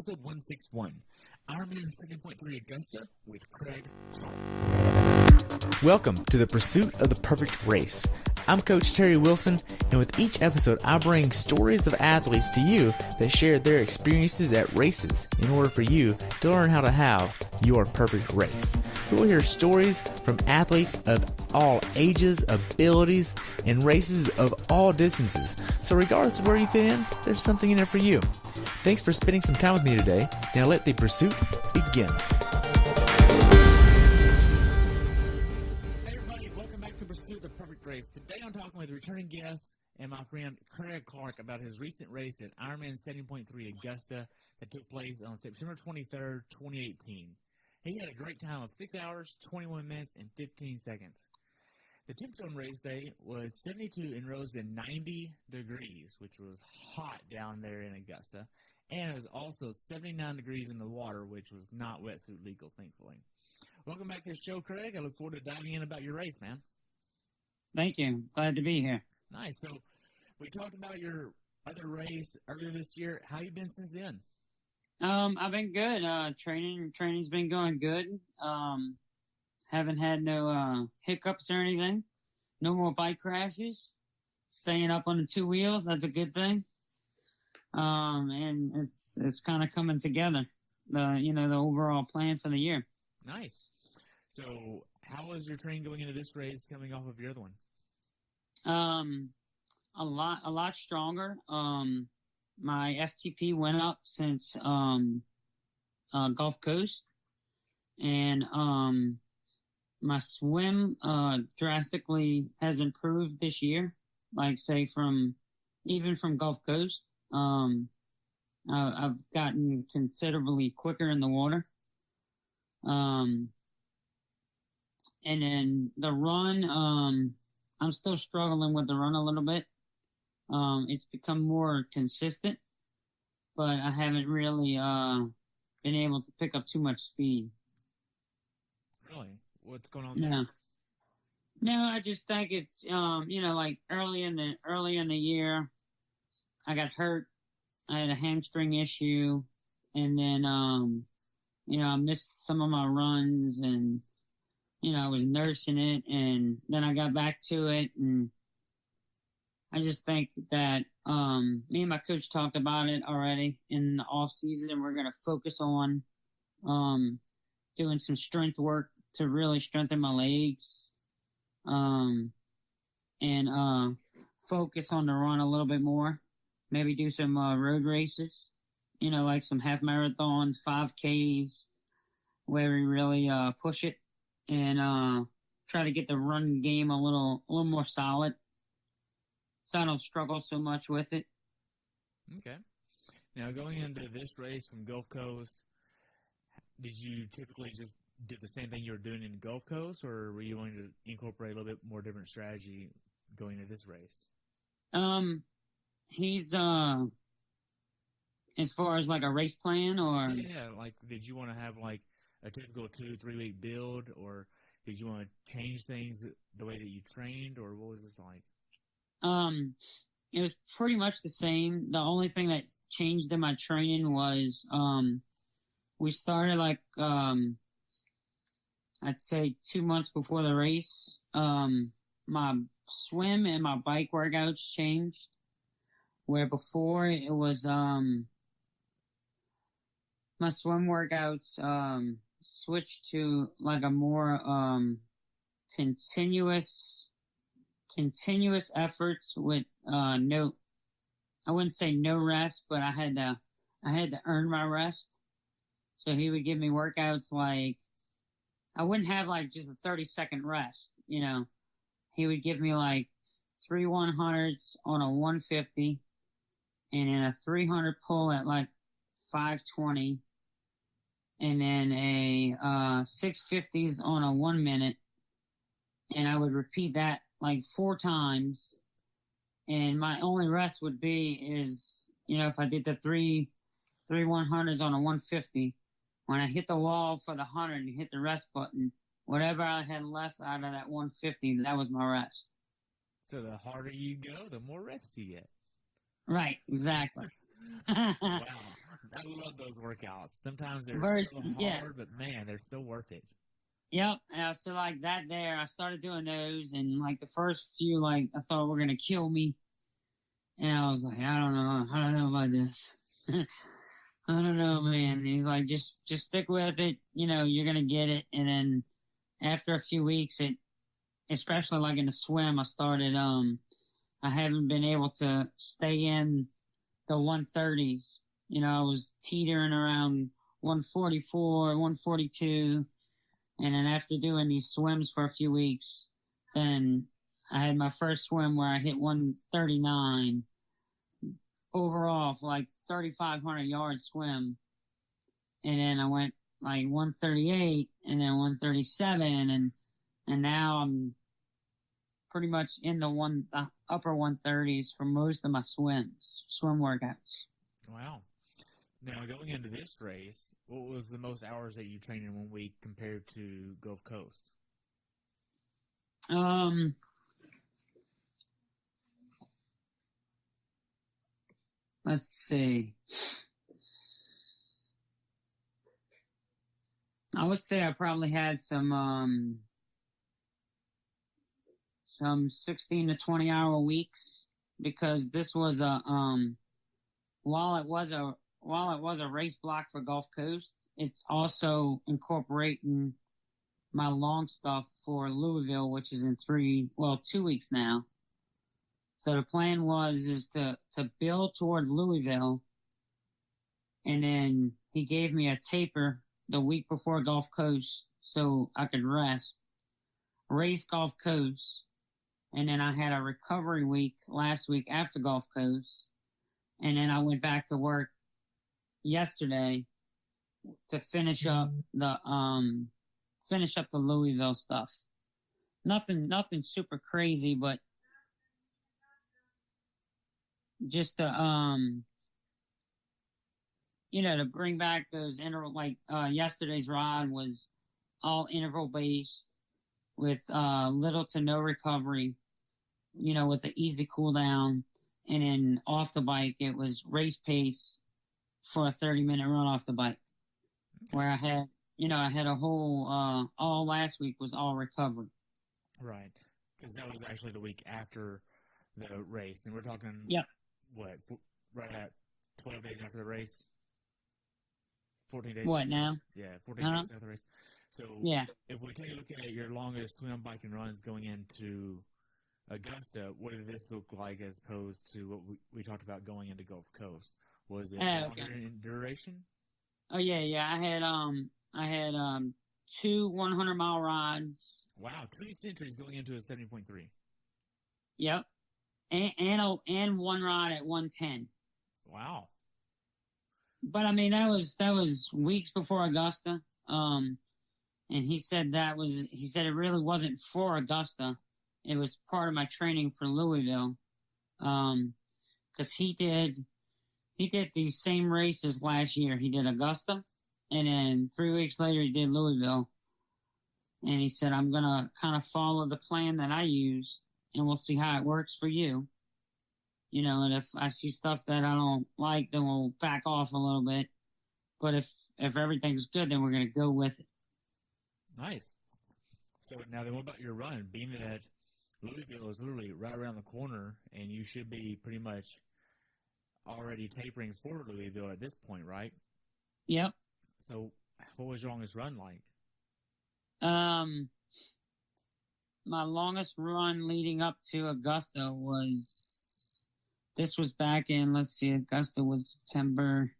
episode 161, IRONMAN 70.3 Augusta with Craig Clark. Welcome to the pursuit of the perfect race. I'm Coach Terry Wilson, and with each episode, I bring stories of athletes to you that share their experiences at races in order for you to learn how to have your perfect race. We will hear stories from athletes of all ages, abilities, and races of all distances. So regardless of where you fit in, there's something in it for you. Thanks for spending some time with me today. Now let the pursuit begin. Hey everybody, welcome back to Pursuit of the Perfect Race. Today I'm talking with a returning guest and my friend Craig Clark about his recent race at IRONMAN 70.3 Augusta that took place on September 23rd, 2018. He had a great time of 6 hours, 21 minutes, and 15 seconds. The temperature on race day was 72 and rose to 90 degrees, which was hot down there in Augusta. And it was also 79 degrees in the water, which was not wetsuit legal, thankfully. Welcome back to the show, Craig. I look forward to diving in about your race, man. Thank you. Glad to be here. Nice. So we talked about your other race earlier this year. How you been since then? I've been good. Training's been going good. Haven't had no hiccups or anything. No more bike crashes. Staying up on the two wheels, that's a good thing. And it's kind of coming together. The overall plan for the year. Nice. So, how was your training going into this race, coming off of your other one? A lot stronger. My FTP went up since Gulf Coast, and my swim drastically has improved this year. Like say from Gulf Coast, I've gotten considerably quicker in the water. And then the run, I'm still struggling with the run a little bit. It's become more consistent, but I haven't really been able to pick up too much speed. Really? What's going on there? No, I just think it's like early in the year, I got hurt. I had a hamstring issue, and then I missed some of my runs, and I was nursing it, and then I got back to it, and I just think that me and my coach talked about it already in the off season. We're gonna focus on doing some strength work to really strengthen my legs, and focus on the run a little bit more. Maybe do some road races, like some half marathons, 5Ks, where we really push it and try to get the run game a little more solid, so I don't struggle so much with it. Okay. Now, going into this race from Gulf Coast, did you typically just do the same thing you were doing in Gulf Coast, or were you going to incorporate a little bit more different strategy going into this race? He's as far as like a race plan, or like did you want to have like a typical 2-3 week build, or did you want to change things the way that you trained, or what was this like? It was pretty much the same. The only thing that changed in my training was we started like I'd say 2 months before the race. My swim and my bike workouts changed, where before it was my swim workouts switched to like a more continuous efforts with I wouldn't say no rest, but I had to earn my rest. So he would give me workouts like I wouldn't have like just a 30-second rest, He would give me like 3 100s on a 150 and then a 300 pull at like 520 and then a 650s on a 1 minute. And I would repeat that like 4 times. And my only rest would be is, if I did the 3 100s on a 150, when I hit the wall for the 100 and hit the rest button, whatever I had left out of that 150, that was my rest. So the harder you go, the more rest you get. Right, exactly. Wow. love those workouts. Sometimes they're so hard, yeah. but man, they're so worth it. Yep. So like that there, I started doing those, and like the first few, like I thought were gonna kill me, and I was like, I don't know about this. I don't know, man. And he's like, just stick with it. You're gonna get it. And then after a few weeks, especially like in the swim, I started. I haven't been able to stay in the 130s. I was teetering around 144, 142. And then after doing these swims for a few weeks, then I had my first swim where I hit 139 overall for like 3,500 yard swim. And then I went like 138 and then 137. And now I'm pretty much in the upper 130s for most of my swim workouts. Wow. Now, going into this race, what was the most hours that you trained in 1 week compared to Gulf Coast? Let's see. I would say I probably had some 16 to 20 hour weeks, because this was while it was a race block for Gulf Coast, it's also incorporating my long stuff for Louisville, which is in 2 weeks now. So the plan is to build toward Louisville, and then he gave me a taper the week before Gulf Coast so I could race Gulf Coast, and then I had a recovery week last week after Gulf Coast, and then I went back to work yesterday to finish up the Louisville stuff. Nothing super crazy, but just to to bring back those interval, like yesterday's ride was all interval based with little to no recovery, with an easy cool down, and then off the bike it was race pace for a 30-minute run off the bike, where I had a whole all last week was all recovery. Right, because that was actually the week after the race, and we're talking right at 12 days after the race. 14 days. What now? Yeah, 14 days after the race. So yeah, if we take a look at your longest swim, bike, and runs going into Augusta, what did this look like as opposed to what we talked about going into Gulf Coast? Was it longer in duration? Oh yeah. I had 2 100-mile rides. Wow, 2 centuries going into a 70.3. Yep, and one ride at 110. Wow. But I mean that was weeks before Augusta. And he said it really wasn't for Augusta. It was part of my training for Louisville. Because he did these same races last year. He did Augusta, and then 3 weeks later he did Louisville. And he said, I'm going to kind of follow the plan that I used, and we'll see how it works for you. And if I see stuff that I don't like, then we'll back off a little bit. But if everything's good, then we're going to go with it. Nice. So now then, what about your run? Being that Louisville is literally right around the corner, and you should be pretty much already tapering for Louisville at this point, right? Yep. So what was your longest run like? My longest run leading up to Augusta this was back in, Augusta was September.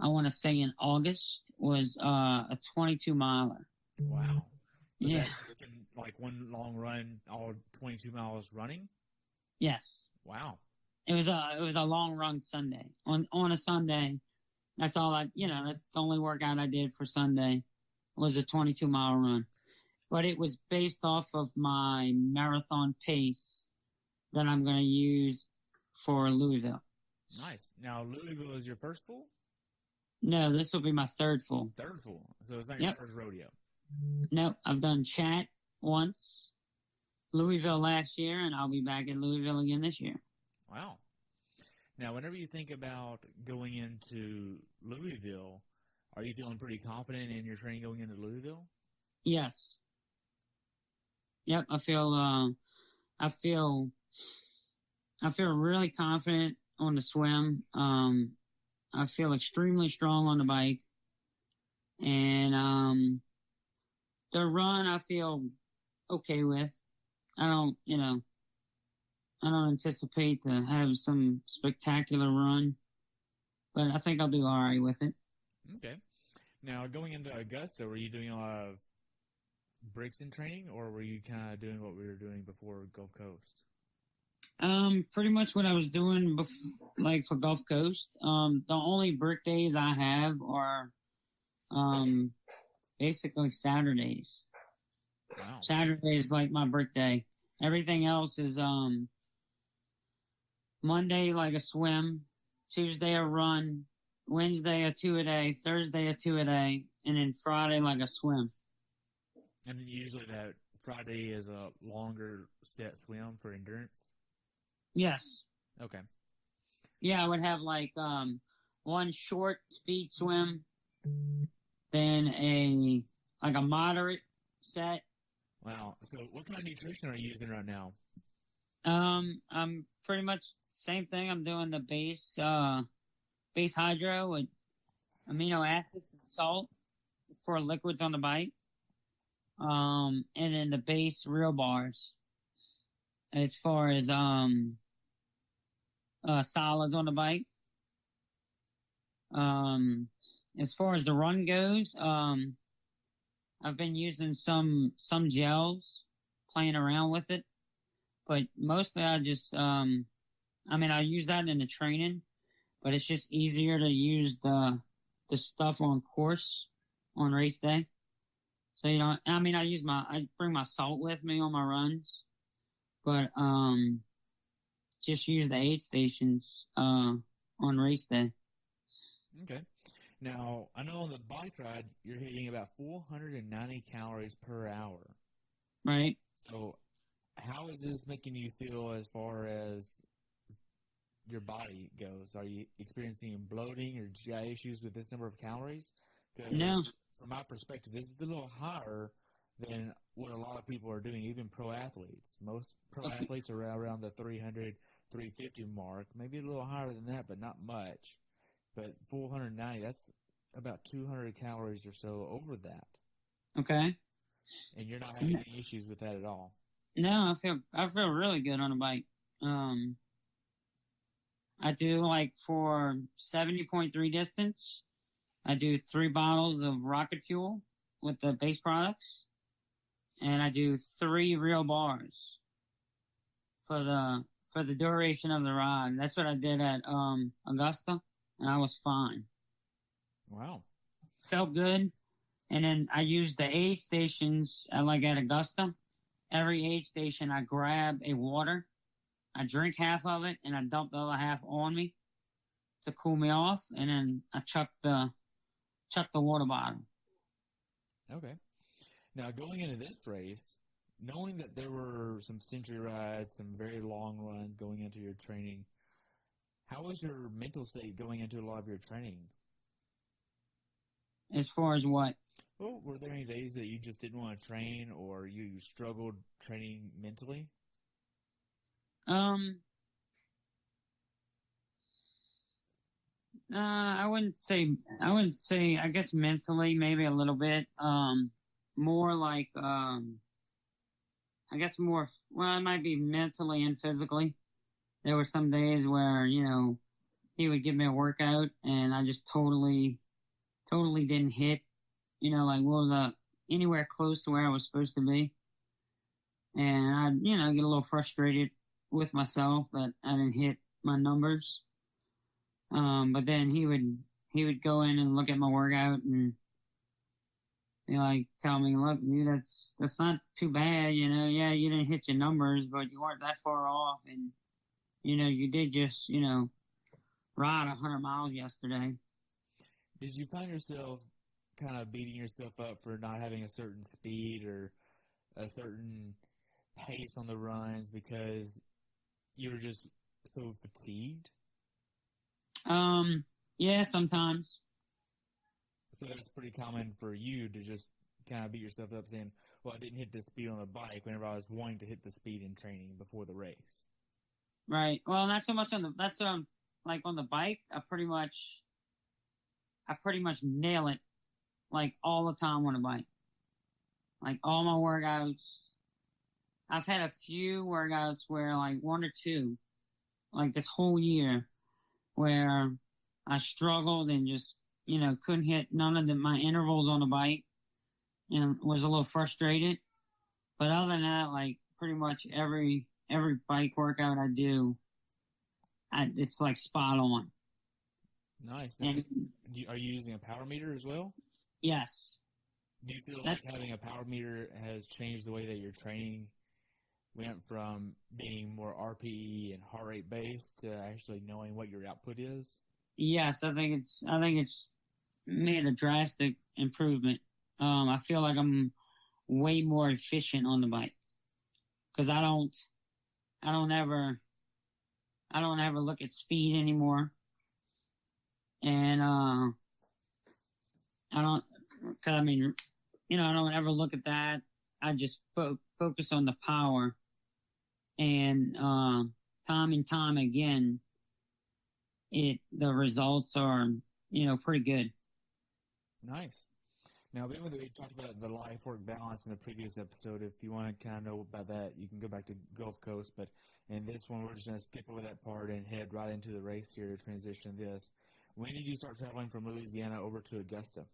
I want to say in August was a 22 miler. Wow. Yeah. That like one long run, all 22 miles running? Yes. Wow. It was a long run Sunday. On a Sunday, that's all that's the only workout I did for Sunday was a 22-mile run. But it was based off of my marathon pace that I'm going to use for Louisville. Nice. Now, Louisville is your first full? No, this will be my third full. Third full. So it's not your first rodeo. No, I've done Chat once, Louisville last year, and I'll be back at Louisville again this year. Wow. Now, whenever you think about going into Louisville, are you feeling pretty confident in your training going into Louisville? Yes. Yep. I feel really confident on the swim. I feel extremely strong on the bike, and the run I feel okay with. I don't, I don't anticipate to have some spectacular run, but I think I'll do all right with it. Okay. Now, going into Augusta, were you doing a lot of Brixton training, or were you kind of doing what we were doing before Gulf Coast? Pretty much what I was doing like for Gulf Coast. The only brick days I have are basically Saturdays. Wow. Saturday is like my brick day. Everything else is Monday like a swim, Tuesday a run, Wednesday a 2-a-day, Thursday a 2-a-day, and then Friday like a swim. And then usually that Friday is a longer set swim for endurance? Yes. Okay. Yeah, I would have like one short speed swim, then a moderate set. Wow. So what kind of nutrition are you using right now? I'm pretty much same thing. I'm doing the base hydro with amino acids and salt for liquids on the bike. And then the base real bars as far as solids on the bike. As far as the run goes, I've been using some gels, playing around with it, but mostly I just I use that in the training, but it's just easier to use the stuff on course on race day. So I bring my salt with me on my runs, but just use the aid stations on race day. Okay. Now, I know on the bike ride, you're hitting about 490 calories per hour. Right. So, how is this making you feel as far as your body goes? Are you experiencing bloating or GI issues with this number of calories? No. From my perspective, this is a little higher than what a lot of people are doing, even pro athletes. Most pro athletes are around the 300, 350 mark, maybe a little higher than that, but not much. But 490, that's about 200 calories or so over that. Okay. And you're not having any issues with that at all. No, I feel really good on a bike. I do like for 70.3 distance, I do 3 bottles of rocket fuel with the base products, and I do 3 real bars for the duration of the ride. That's what I did at Augusta, and I was fine. Wow. Felt good. And then I used the aid stations at Augusta. Every aid station, I grab a water, I drink half of it, and I dump the other half on me to cool me off, and then I chuck the water bottle. Okay. Now, going into this race, knowing that there were some century rides, some very long runs going into your training, how was your mental state going into a lot of your training? As far as what? Well, were there any days that you just didn't want to train or you struggled training mentally? I wouldn't say, I guess mentally, maybe a little bit, more like, I guess more, well, it might be mentally and physically. There were some days where, he would give me a workout and I just totally didn't hit, anywhere close to where I was supposed to be. And I'd, get a little frustrated with myself that I didn't hit my numbers. But then he would go in and look at my workout and be tell me, look, dude, that's not too bad, yeah, you didn't hit your numbers, but you weren't that far off. And, you did just, ride 100 miles yesterday. Did you find yourself kind of beating yourself up for not having a certain speed or a certain pace on the runs because you were just so fatigued? Yeah, sometimes. So that's pretty common for you to just kind of beat yourself up saying, well, I didn't hit the speed on the bike whenever I was wanting to hit the speed in training before the race. Right. Well, not so much like on the bike. I pretty much nail it like all the time on the bike. Like all my workouts. I've had a few workouts where like one or two, like this whole year, where I struggled and just, couldn't hit none of my intervals on the bike and was a little frustrated. But other than that, like pretty much every bike workout I do, it's like spot on. Nice. And Are you using a power meter as well? yes. Do you feel like having a power meter has changed the way that your training went from being more RPE and heart rate based to actually knowing what your output is? Yes, I think it's made a drastic improvement. I feel like I'm way more efficient on the bike because I don't ever look at speed anymore, and I don't, cause I mean, I don't ever look at that. I just focus on the power, and time and time again, the results are pretty good. Nice. Now, we talked about the life-work balance in the previous episode. If you want to kind of know about that, you can go back to Gulf Coast. But in this one, we're just going to skip over that part and head right into the race here to transition this. When did you start traveling from Louisiana over to Augusta?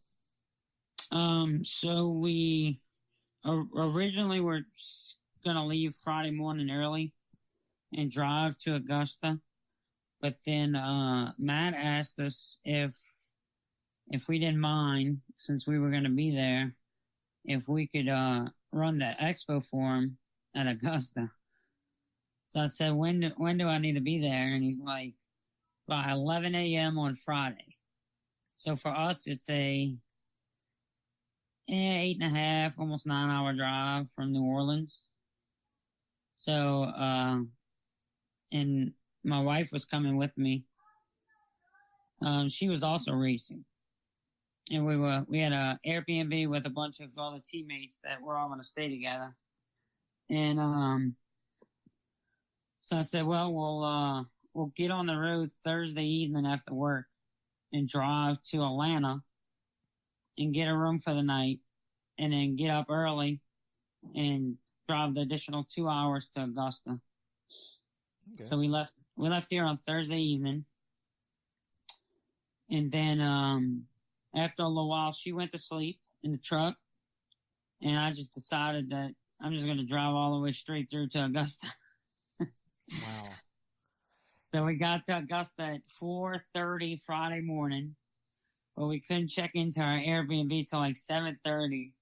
So we originally were going to leave Friday morning early and drive to Augusta. But then Matt asked us if we didn't mind, since we were going to be there, if we could run the expo for him at Augusta. So I said, when do I need to be there? And he's like, by 11 a.m. on Friday. So for us, it's a 8.5, almost 9-hour drive from New Orleans. So, and my wife was coming with me. She was also racing. And we had a Airbnb with a bunch of other teammates that were all going to stay together. And so I said, well, we'll get on the road Thursday evening after work and drive to Atlanta and get a room for the night, and then get up early and drive the additional 2 hours to Augusta. Okay. So we left here on Thursday evening, and then after a little while, she went to sleep in the truck, and I just decided that I'm just going to drive all the way straight through to Augusta. Wow. So we got to Augusta at 4:30 Friday morning, but we couldn't check into our Airbnb till like 7:30.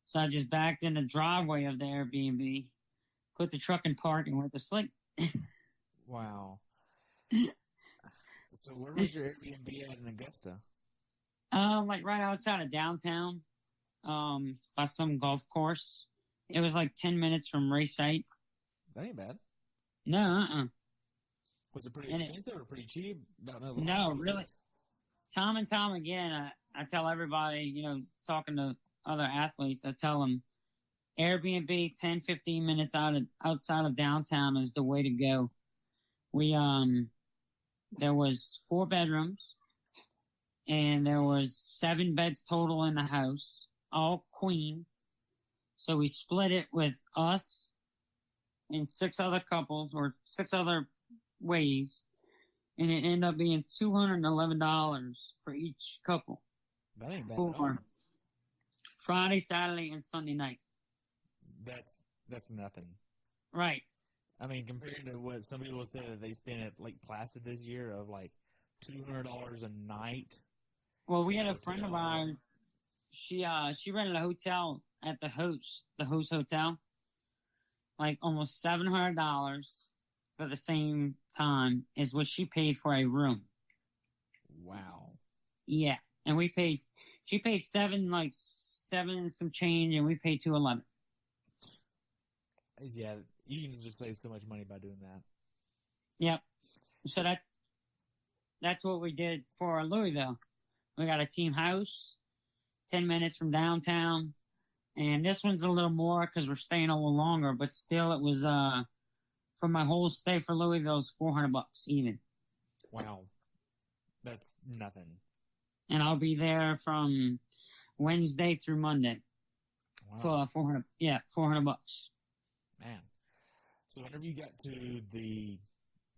So I just backed in the driveway of the Airbnb, put the truck in park, and went to sleep. Wow. So where was your Airbnb at in Augusta? Like right outside of downtown, by some golf course. It was like 10 minutes from race site. That ain't bad. No, Was it pretty expensive or pretty cheap? No, really. Time and time again, I tell everybody, talking to other athletes, I tell them Airbnb 10, 15 minutes outside of downtown is the way to go. We, there was 4 bedrooms and there was 7 beds total in the house, all queen. So we split it with us and 6 other couples or 6 other ways, and it ended up being $211 for each couple. That ain't bad at all. For Friday, Saturday, and Sunday night. That's nothing. Right. I mean, compared to what some people say that they spent at Lake Placid this year of like $200 a night. Well, we had a friend of ours. She rented a hotel at the host hotel, like almost $700 for the same time is what she paid for a room. Wow. Yeah, and she paid $7 and some change, and we paid $211. Yeah, you can just save so much money by doing that. Yep. So that's what we did for Louisville. We got a team house, 10 minutes from downtown, and this one's a little more because we're staying a little longer. But still, it was for my whole stay for Louisville is $400 even. Wow, that's nothing. And I'll be there from Wednesday through Monday. Wow. For $400. Yeah, $400. Man. So whenever you got to the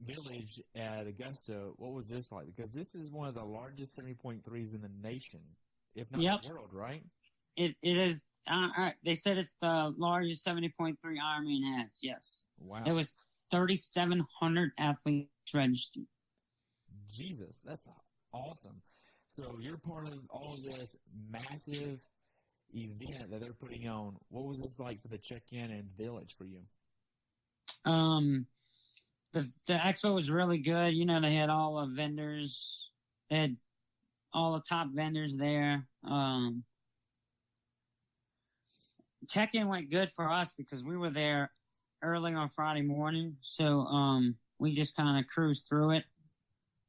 village at Augusta, what was this like? Because this is one of the largest 70.3s in the nation, if not the world, right? It is. They said it's the largest 70.3 Ironman has. Yes. Wow. It was 3,700 athletes registered. Jesus, that's awesome. So you're part of all of this massive event that they're putting on. What was this like for the check-in and village for you? The expo was really good. You know, they had all the vendors. They had all the top vendors there. Check-in went good for us because we were there early on Friday morning. So, we just kind of cruised through it.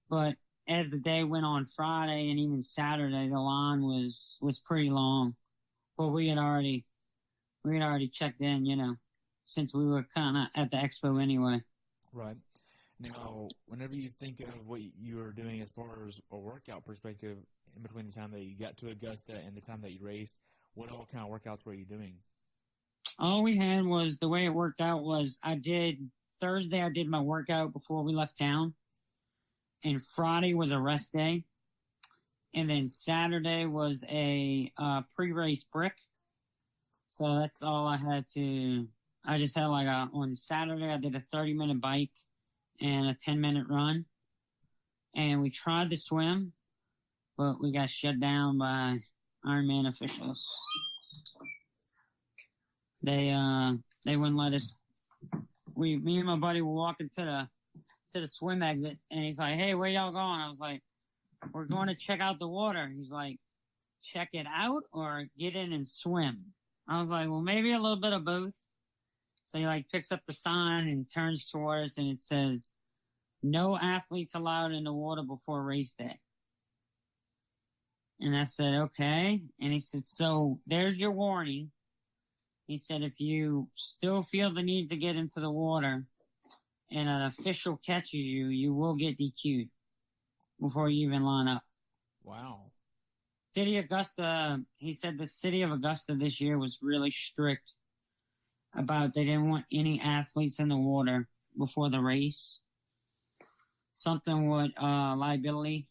But as the day went on Friday and even Saturday, the line was pretty long. But we had already checked in, you know, since we were kind of at the expo anyway. Right. Now, whenever you think of what you were doing as far as a workout perspective in between the time that you got to Augusta and the time that you raced, what all kind of workouts were you doing? All we had was, the way it worked out was Thursday I did my workout before we left town. And Friday was a rest day. And then Saturday was a pre-race brick. So that's all I had to... I just had on Saturday I did a 30-minute bike and a 10-minute run. And we tried to swim, but we got shut down by Ironman officials. They wouldn't let us... Me and my buddy were walking to the swim exit, and he's like, "Hey, where y'all going?" I was like, "We're going to check out the water." He's like, "Check it out or get in and swim?" I was like, "Well, maybe a little bit of both." So he picks up the sign and turns toward us, and it says, "No athletes allowed in the water before race day." And I said, "Okay." And he said, "So there's your warning." He said, "If you still feel the need to get into the water and an official catches you, you will get DQ'd before you even line up." Wow. City of Augusta, he said the city of Augusta this year was really strict about they didn't want any athletes in the water before the race. Something with liability.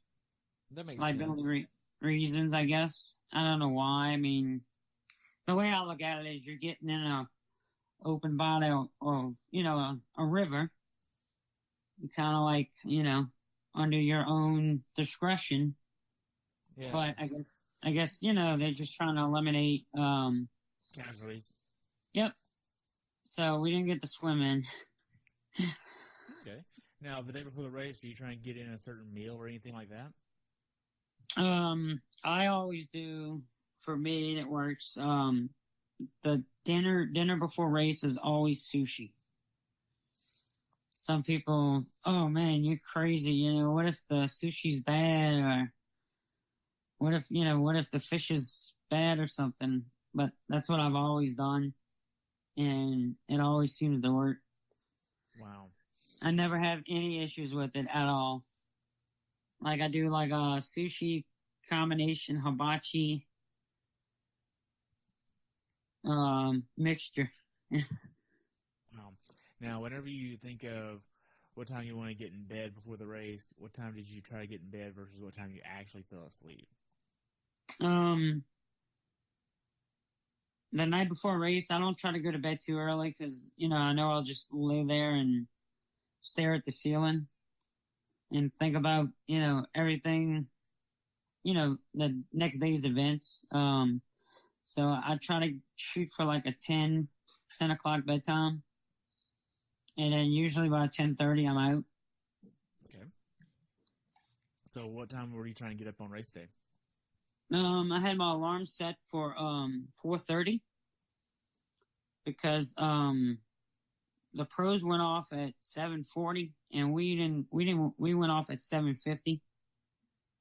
That makes sense. Reasons, I guess. I don't know why. I mean, the way I look at it is you're getting in a open body or a river. You kind of under your own discretion. Yeah. But I guess they're just trying to eliminate casualties. Yep. So we didn't get to swim in. Okay. Now, the day before the race, are you trying to get in a certain meal or anything like that? I always do. For me, it works. The dinner before race is always sushi. Some people, "Oh man, you're crazy. What if the sushi's bad, or what if the fish is bad or something?" But that's what I've always done, and it always seems to work. Wow. I never have any issues with it at all. I do a sushi combination hibachi mixture. Wow. Now, whenever you think of what time you want to get in bed before the race, what time did you try to get in bed versus what time you actually fell asleep? The night before race, I don't try to go to bed too early because, I know I'll just lay there and stare at the ceiling and think about, everything, the next day's events. So I try to shoot for a 10 o'clock bedtime. And then usually by 10:30, I'm out. Okay. So what time were you trying to get up on race day? I had my alarm set for 4:30 because the pros went off at 7:40 and we went off at 7:50.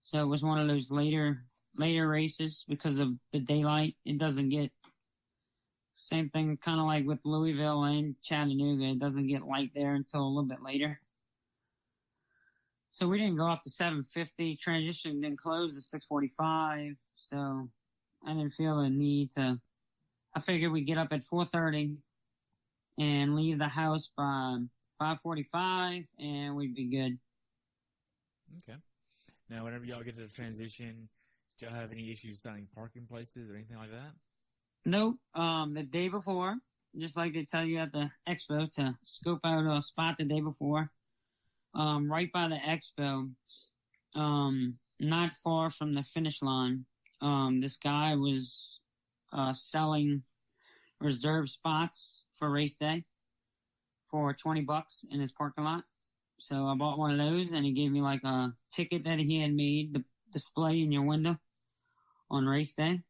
So it was one of those later races because of the daylight. It doesn't get same thing, kind of like with Louisville and Chattanooga. It doesn't get light there until a little bit later. So we didn't go off to 7:50. Transition didn't close at 6:45. So I didn't feel the need to. I figured we'd get up at 4:30 and leave the house by 5:45, and we'd be good. Okay. Now, whenever y'all get to the transition, do y'all have any issues finding parking places or anything like that? Nope. The day before, just like they tell you at the expo to scope out a spot the day before. Right by the expo, not far from the finish line, this guy was selling reserved spots for race day for $20 in his parking lot. So I bought one of those, and he gave me like a ticket that he had made to display in your window on race day.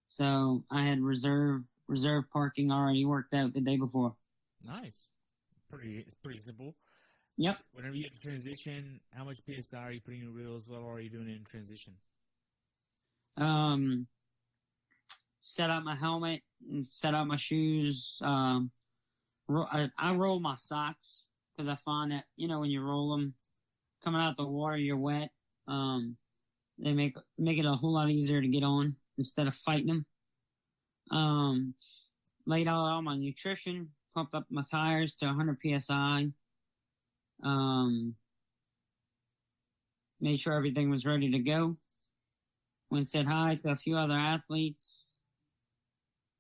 So I had reserve parking already worked out the day before. Nice. It's pretty simple. Yep. Whenever you get to transition, how much PSI are you putting in your wheels? What are you doing in transition? Set up my helmet, set up my shoes. I roll my socks because I find that, when you roll them, coming out the water, you're wet. They make it a whole lot easier to get on instead of fighting them. Laid out all my nutrition, pumped up my tires to 100 PSI. Made sure everything was ready to go. Went said hi to a few other athletes.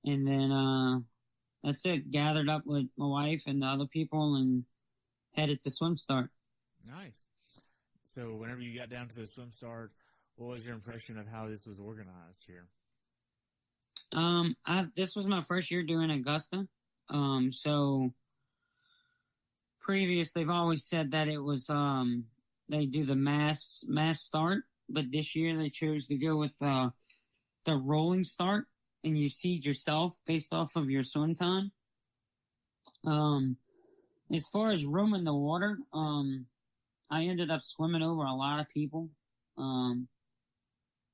And then, that's it. Gathered up with my wife and the other people and headed to swim start. Nice. So whenever you got down to the swim start, what was your impression of how this was organized here? This was my first year doing Augusta. So previous, they've always said that it was, they do the mass start, but this year they chose to go with, the rolling start, and you seed yourself based off of your swim time. As far as room in the water, I ended up swimming over a lot of people.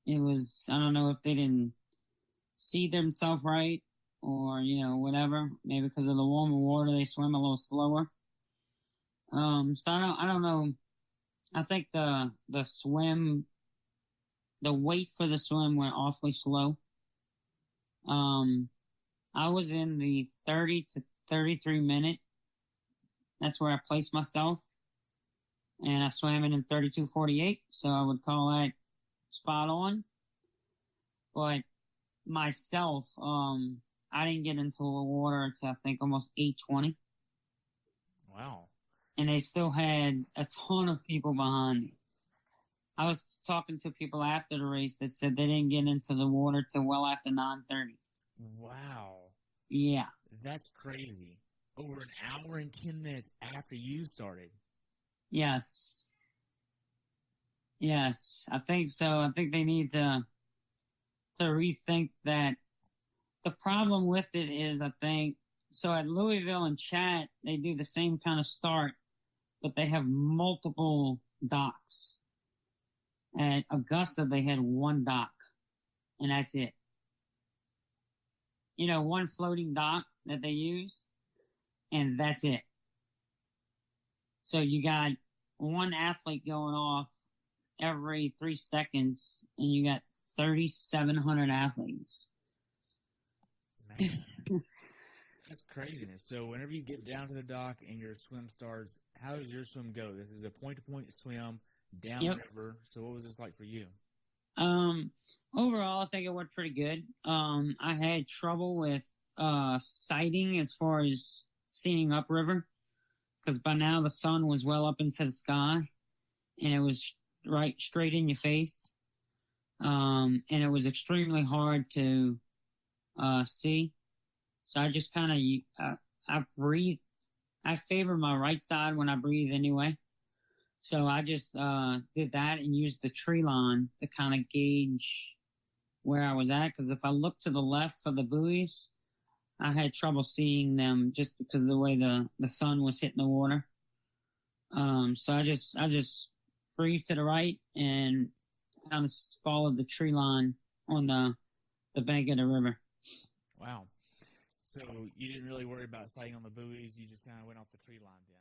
It was, I don't know if they didn't see themselves right or, whatever. Maybe because of the warmer water, they swim a little slower. So I don't know. I think the wait for the swim went awfully slow. I was in the 30 to 33 minute. That's where I placed myself. And I swam in 32:48. So I would call that spot on. But myself, I didn't get into the water until I think almost 8:20. Wow. And they still had a ton of people behind me. I was talking to people after the race that said they didn't get into the water till well after 9:30. Wow. Yeah. That's crazy. Over an hour and 10 minutes after you started. Yes. Yes, I think so. I think they need to rethink that. The problem with it is, I think, so at Louisville and Chat, they do the same kind of start, but they have multiple docks. At Augusta, they had one dock, and that's it. One floating dock that they use, and that's it. So you got one athlete going off every 3 seconds, and you got 3,700 athletes. Man, that's craziness. So whenever you get down to the dock and your swim starts, how does your swim go? This is a point-to-point swim downriver. So what was this like for you? Overall, I think it went pretty good. I had trouble with sighting as far as seeing upriver, because by now the sun was well up into the sky, and it was right straight in your face. And it was extremely hard to see. So I just kind of I breathe. I favor my right side when I breathe anyway. So I just did that and used the tree line to kind of gauge where I was at. Because if I looked to the left for the buoys, I had trouble seeing them just because of the way the sun was hitting the water. So I just breathed to the right and kind of followed the tree line on the bank of the river. Wow. So you didn't really worry about sighting on the buoys. You just kind of went off the tree line then.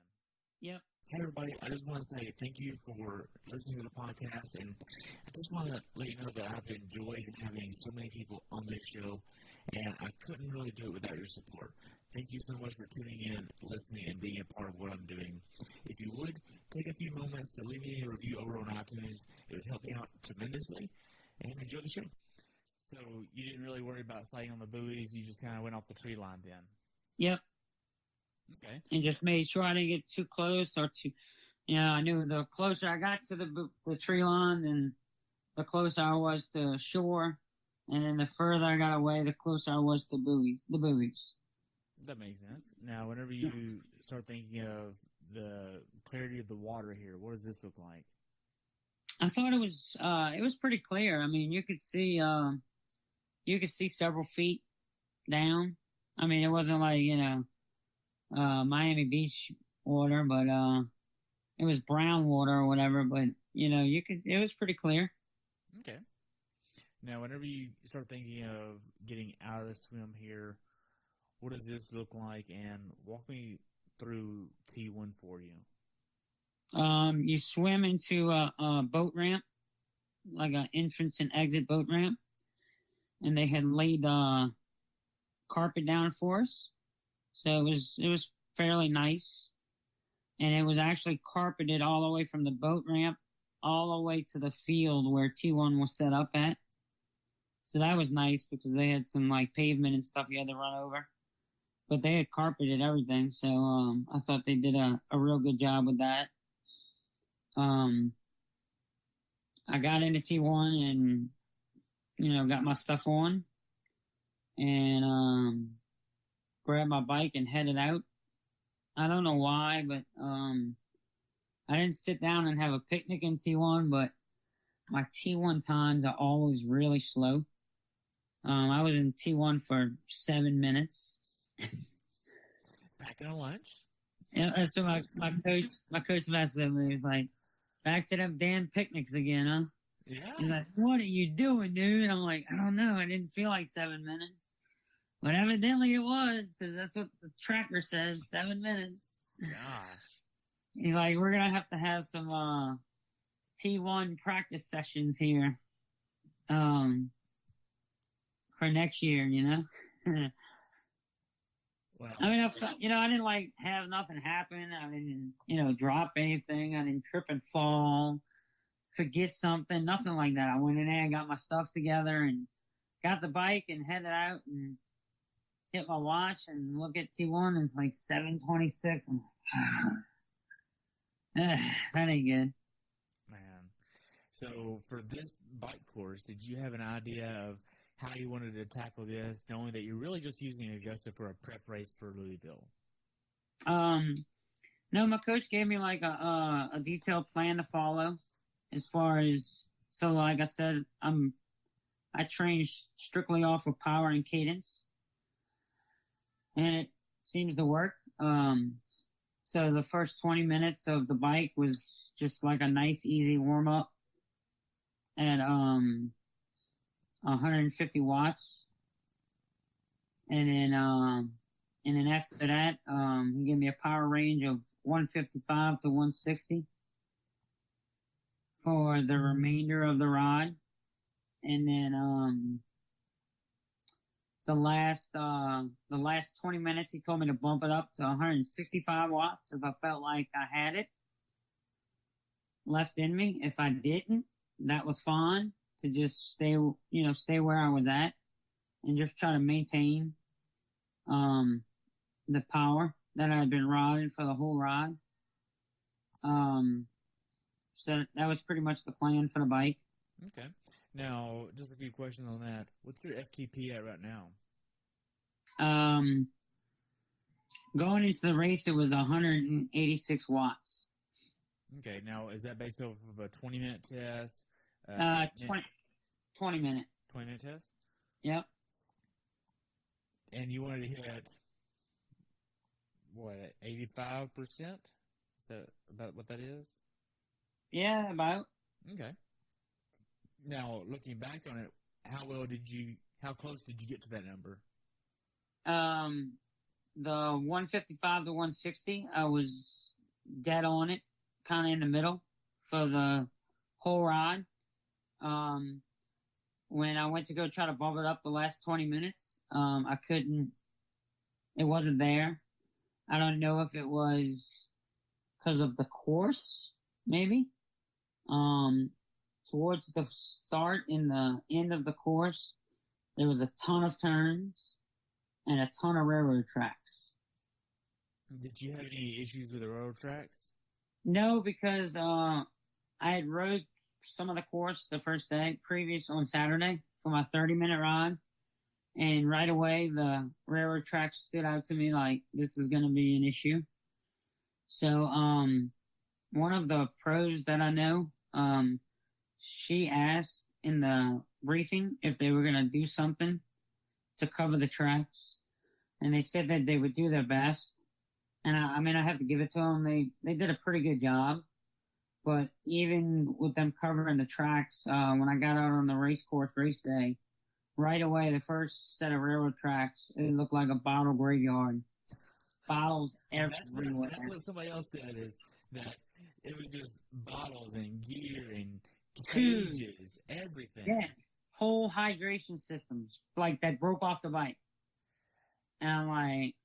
Yep. Hey, everybody. I just want to say thank you for listening to the podcast. And I just want to let you know that I've enjoyed having so many people on this show. And I couldn't really do it without your support. Thank you so much for tuning in, listening, and being a part of what I'm doing. If you would, take a few moments to leave me a review over on iTunes. It would help me out tremendously. And enjoy the show. So you didn't really worry about sighting on the buoys. You just kind of went off the tree line then. Yep. Okay. And just made sure I didn't get too close or too, I knew the closer I got to the tree line, then the closer I was to shore. And then the further I got away, the closer I was to the buoys. That makes sense. Now, whenever you start thinking of the clarity of the water here, what does this look like? I thought it was pretty clear. I mean, you could see several feet down. I mean, it wasn't like, Miami Beach water, but it was brown water or whatever, but it was pretty clear. Okay. Now, whenever you start thinking of getting out of the swim here, what does this look like? And walk me through T1 for you. You swim into a boat ramp, like an entrance and exit boat ramp, and they had laid carpet down for us, so it was fairly nice, and it was actually carpeted all the way from the boat ramp all the way to the field where T1 was set up at. So that was nice because they had some like pavement and stuff you had to run over, but they had carpeted everything. So I thought they did a real good job with that. I got into T1 and, got my stuff on and, grabbed my bike and headed out. I don't know why, but, I didn't sit down and have a picnic in T1, but my T1 times are always really slow. I was in T1 for 7 minutes. Packing a lunch? Yeah, so my coach messaged me. He was like, "Back to them damn picnics again, huh?" Yeah. He's like, "What are you doing, dude?" I'm like, "I don't know. I didn't feel like 7 minutes." But evidently it was, because that's what the tracker says, 7 minutes. Gosh. He's like, "We're going to have some T1 practice sessions here for next year, Well, I mean, I didn't like have nothing happen. I didn't, drop anything. I didn't trip and fall, forget something, nothing like that. I went in there and got my stuff together and got the bike and headed out and hit my watch and look at T1 and it's like 7:26. I'm like, that ain't good. man. So for this bike course, did you have an idea of how you wanted to tackle this, knowing that you're really just using Augusta for a prep race for Louisville? No, my coach gave me like a detailed plan to follow as far as, so like I said, I train strictly off of power and cadence and it seems to work. So the first 20 minutes of the bike was just like a nice, easy warm up at, 150 watts. And then after that, he gave me a power range of 155 to 160 for the remainder of the ride. And then, the last 20 minutes, he told me to bump it up to 165 watts if I felt like I had it left in me. If I didn't, that was fine. To just stay where I was at and just try to maintain the power that I had been riding for the whole ride. So that was pretty much the plan for the bike. Okay. Now, just a few questions on that. What's your FTP at right now? Going into the race, it was 186 watts. Okay. Now, is that based off of a 20-minute test? 20 minute. 20-minute test? Yep. And you wanted to hit, what, 85%? Is that about what that is? Yeah, about. Okay. Now, looking back on it, how close did you get to that number? The 155 to 160, I was dead on it, kind of in the middle for the whole ride. When I went to go try to bump it up the last 20 minutes, I couldn't, it wasn't there. I don't know if it was because of the course, maybe. Towards the start and the end of the course, there was a ton of turns and a ton of railroad tracks. Did you have any issues with the railroad tracks? No, because I had rode some of the course the first day, previous on Saturday, for my 30-minute ride. And right away, the railroad tracks stood out to me like this is going to be an issue. So one of the pros that I know, she asked in the briefing if they were going to do something to cover the tracks. And they said that they would do their best. And I mean, I have to give it to them. They did a pretty good job. But even with them covering the tracks, when I got out on the race course race day, right away, the first set of railroad tracks, it looked like a bottle graveyard. Bottles everywhere. That's what somebody else said, is that it was just bottles and gear and cages, everything. Yeah, whole hydration systems, like that broke off the bike. And I'm like,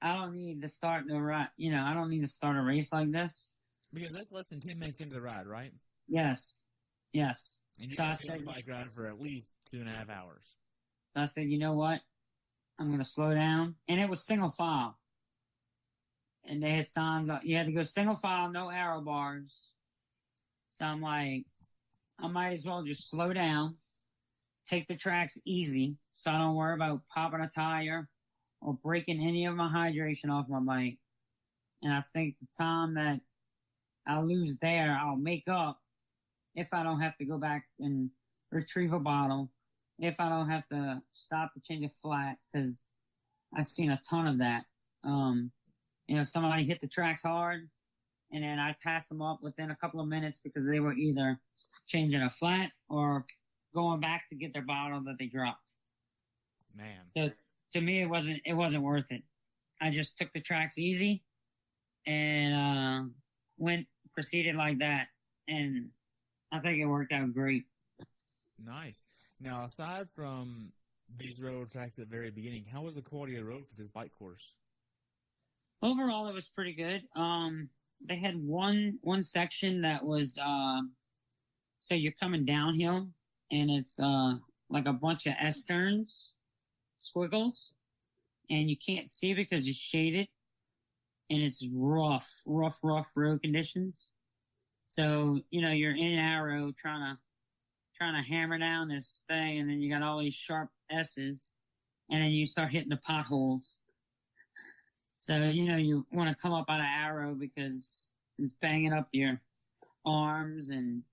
I don't need to start the ride. I don't need to start a race like this. Because that's less than 10 minutes into the ride, right? Yes. And you So I on said, a bike ride for at least 2.5 hours. So I said, you know what? I'm going to slow down. And it was single file. And they had signs up. You had to go single file, no arrow bars. So I'm like, I might as well just slow down, take the tracks easy, so I don't worry about popping a tire or breaking any of my hydration off my bike. And I think the time that I lose there, I'll make up if I don't have to go back and retrieve a bottle, if I don't have to stop to change a flat, because I've seen a ton of that. Somebody hit the tracks hard, and then I pass them up within a couple of minutes because they were either changing a flat or going back to get their bottle that they dropped. Man. So to me, it wasn't worth it. I just took the tracks easy and proceeded like that, and I think it worked out great. Nice. Now, aside from these railroad tracks at the very beginning, how was the quality of the road for this bike course? Overall, it was pretty good. They had one section that was so you're coming downhill, and it's like a bunch of S turns, squiggles, and you can't see because it's shaded, and it's rough road conditions. So you're in arrow trying to hammer down this thing, and then you got all these sharp S's, and then you start hitting the potholes. So, you want to come up out of arrow because it's banging up your arms and,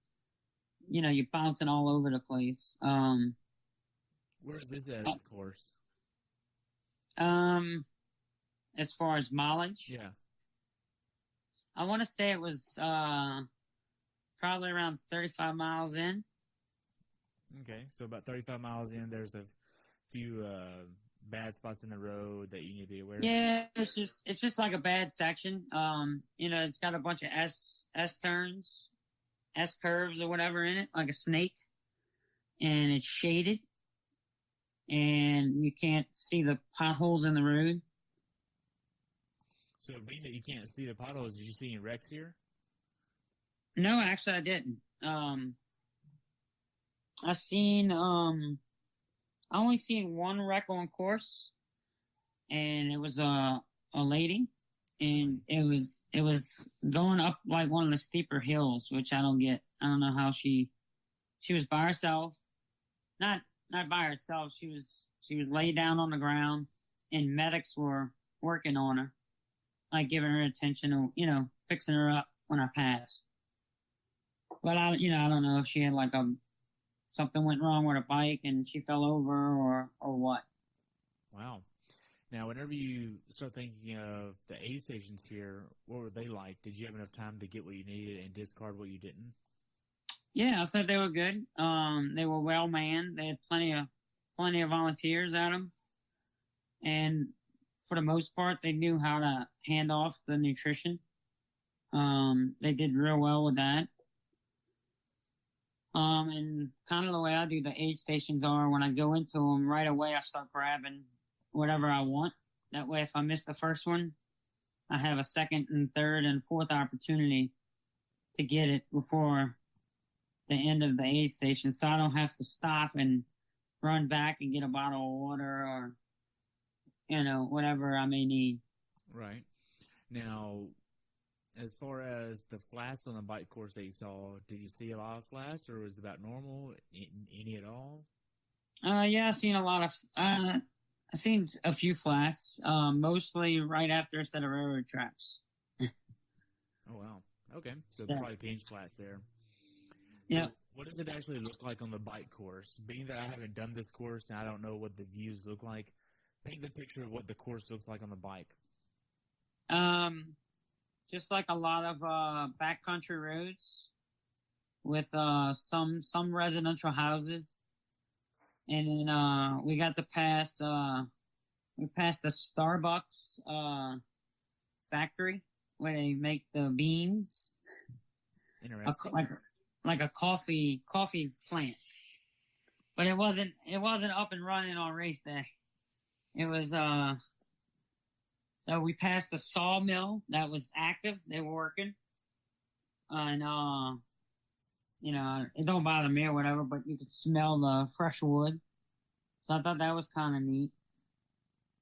you're bouncing all over the place. Where is this at the course? As far as mileage? Yeah. I want to say it was probably around 35 miles in. Okay, so about 35 miles in, there's a few bad spots in the road that you need to be aware of. Yeah, it's just like a bad section. It's got a bunch of S turns, S curves or whatever in it, like a snake, and it's shaded, and you can't see the potholes in the road. So, being that you can't see the potholes, did you see any wrecks here? No, actually, I didn't. I only seen one wreck on course, and it was a lady, and it was going up like one of the steeper hills, which I don't get. I don't know how she was by herself, not by herself. She was laid down on the ground, and medics were working on her, like giving her attention, fixing her up when I passed. But I don't know if she had like something went wrong with her bike and she fell over or what. Wow. Now, whenever you start thinking of the aid stations here, what were they like? Did you have enough time to get what you needed and discard what you didn't? Yeah, I thought they were good. They were well manned. They had plenty of volunteers at them, and for the most part, they knew how to hand off the nutrition. They did real well with that. And kind of the way I do the aid stations are when I go into them right away, I start grabbing whatever I want. That way, if I miss the first one, I have a second and third and fourth opportunity to get it before the end of the aid station, so I don't have to stop and run back and get a bottle of water or whatever I may need. Right. Now, as far as the flats on the bike course that you saw, did you see a lot of flats, or was it about normal? Any at all? Yeah, I've seen a lot of. I've seen a few flats, mostly right after a set of railroad tracks. Oh wow. Okay, so Yeah. probably pinch flats there. Yeah. So what does it actually look like on the bike course? Being that I haven't done this course and I don't know what the views look like, paint the picture of what the course looks like on the bike. Just like a lot of backcountry roads with some residential houses, and then we got to pass. We passed the Starbucks factory where they make the beans. Interesting. Like a coffee plant, but it wasn't up and running on race day. It was so we passed the sawmill that was active. They were working, and it don't bother me or whatever, but you could smell the fresh wood. So I thought that was kind of neat.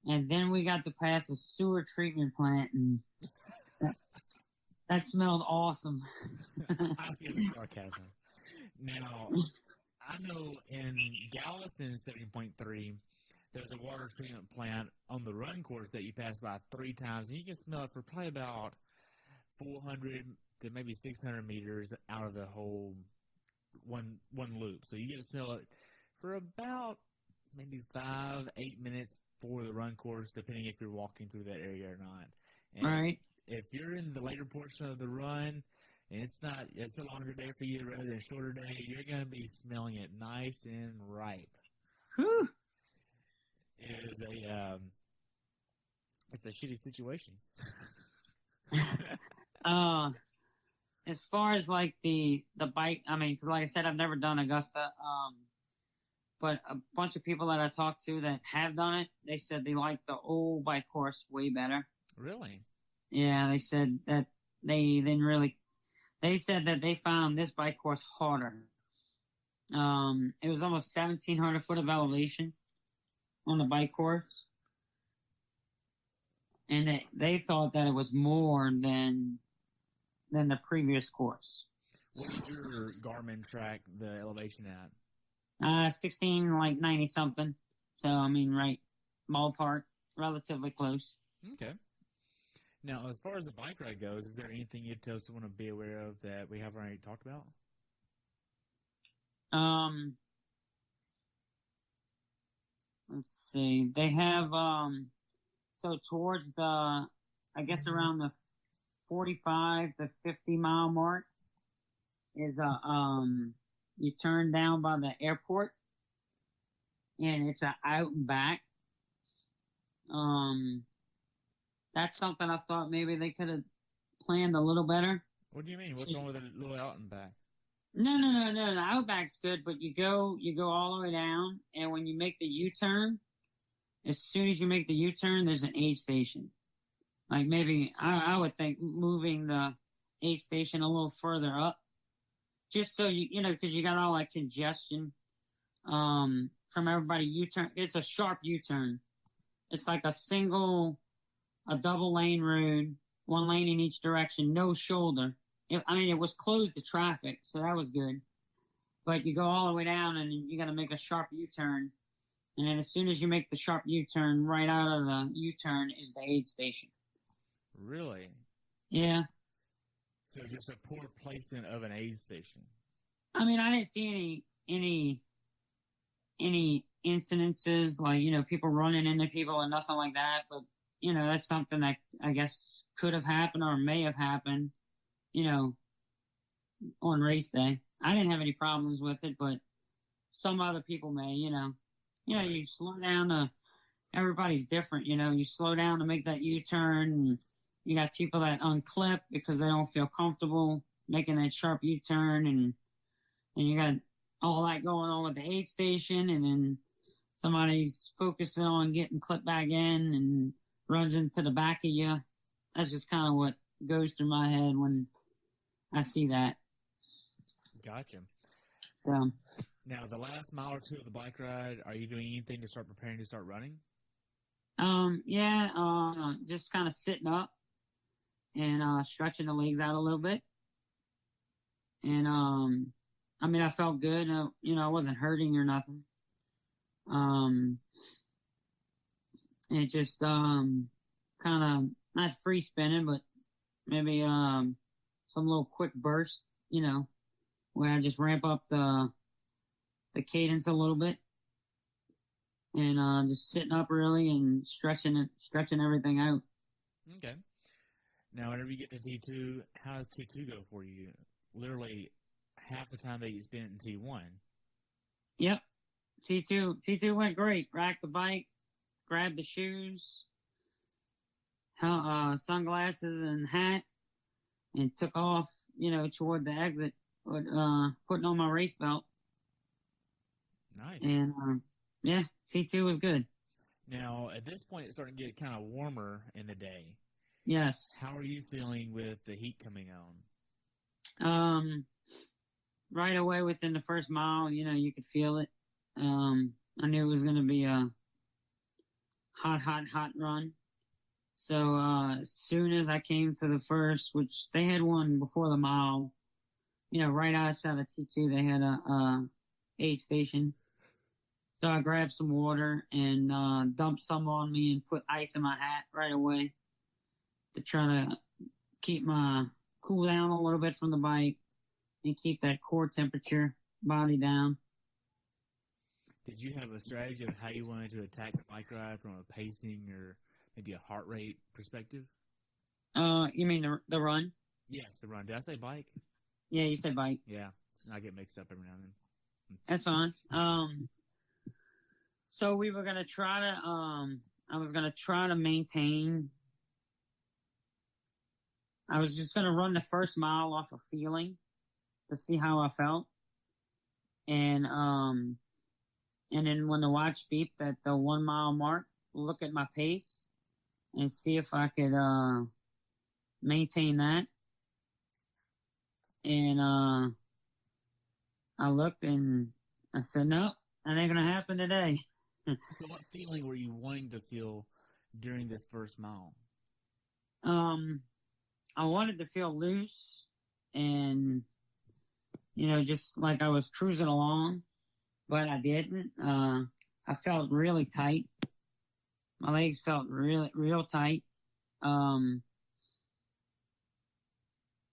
And then we got to pass a sewer treatment plant, and that smelled awesome. I hear the sarcasm. Now, I know in Galveston 70.3, there's a water treatment plant on the run course that you pass by 3 times, and you can smell it for probably about 400 to maybe 600 meters out of the whole one loop. So you get to smell it for about maybe 5-8 minutes for the run course, depending if you're walking through that area or not. And Right. if you're in the later portion of the run and it's a longer day for you rather than a shorter day, you're going to be smelling it nice and ripe. Whew. It's a shitty situation. As far as like the bike, I mean, because like I said, I've never done Augusta. But a bunch of people that I talked to that have done it, they said they like the old bike course way better. Really? Yeah, they said that they didn't really. They said that they found this bike course harder. It was almost 1,700 foot of elevation on the bike course, and they thought that it was more than the previous course. What did your Garmin track the elevation at? 16, like 90 something. So I mean, right, ballpark, relatively close. Okay. Now, as far as the bike ride goes, is there anything you'd tell someone to be aware of that we haven't already talked about? Let's see. They have so towards I guess around the 45 to 50 mile mark is you turn down by the airport, and it's out and back. That's something I thought maybe they could have planned a little better. What do you mean? What's wrong with a little out and back? No. The outback's good, but you go all the way down, and when you make the U-turn, as soon as you make the U-turn, there's an aid station. Like maybe I would think moving the aid station a little further up, just so because you got all that congestion from everybody U-turn. It's a sharp U-turn. It's like a double lane road, 1 lane in each direction, no shoulder. It was closed to traffic, so that was good. But you go all the way down, and you got to make a sharp U-turn. And then as soon as you make the sharp U-turn, right out of the U-turn is the aid station. Really? Yeah. So just a poor placement of an aid station. I mean, I didn't see any incidences like, people running into people or nothing like that. But, that's something that I guess could have happened or may have happened, on race day. I didn't have any problems with it, but some other people may, you slow down everybody's different, you slow down to make that U-turn, and you got people that unclip because they don't feel comfortable making that sharp U-turn, and you got all that going on with the aid station, and then somebody's focusing on getting clipped back in and runs into the back of you. That's just kind of what goes through my head when I see that. Gotcha. So now, the last mile or two of the bike ride, are you doing anything to start preparing to start running? Just kind of sitting up and stretching the legs out a little bit. And I felt good. I wasn't hurting or nothing. It just kind of not free spinning, but maybe some little quick burst, where I just ramp up the cadence a little bit, and just sitting up really and stretching everything out. Okay. Now, whenever you get to T2, how does T2 go for you? Literally half the time that you spent in T1. Yep. T2 went great. Racked the bike, grabbed the shoes, sunglasses and hat, and took off, toward the exit, putting on my race belt. Nice. And, T2 was good. Now, at this point, it's starting to get kind of warmer in the day. Yes. How are you feeling with the heat coming on? Right away within the first mile, you could feel it. I knew it was going to be a hot run. So, as soon as I came to the first, which they had one before the mile, right outside of T2, they had a aid station. So I grabbed some water and dumped some on me and put ice in my hat right away to try to keep my cool down a little bit from the bike and keep that core temperature body down. Did you have a strategy of how you wanted to attack the bike ride from a pacing or maybe a heart rate perspective? You mean the run? Yes, the run. Did I say bike? Yeah, you said bike. Yeah, I get mixed up every now and then. That's fine. So we were gonna try to. I was gonna try to maintain. I was just gonna run the first mile off of feeling to see how I felt, and then when the watch beeped at the 1 mile mark, look at my pace and see if I could maintain that. And I looked and I said, no, that ain't gonna happen today. So what feeling were you wanting to feel during this first mile? I wanted to feel loose and, just like I was cruising along, but I didn't. I felt really tight. My legs felt real tight. And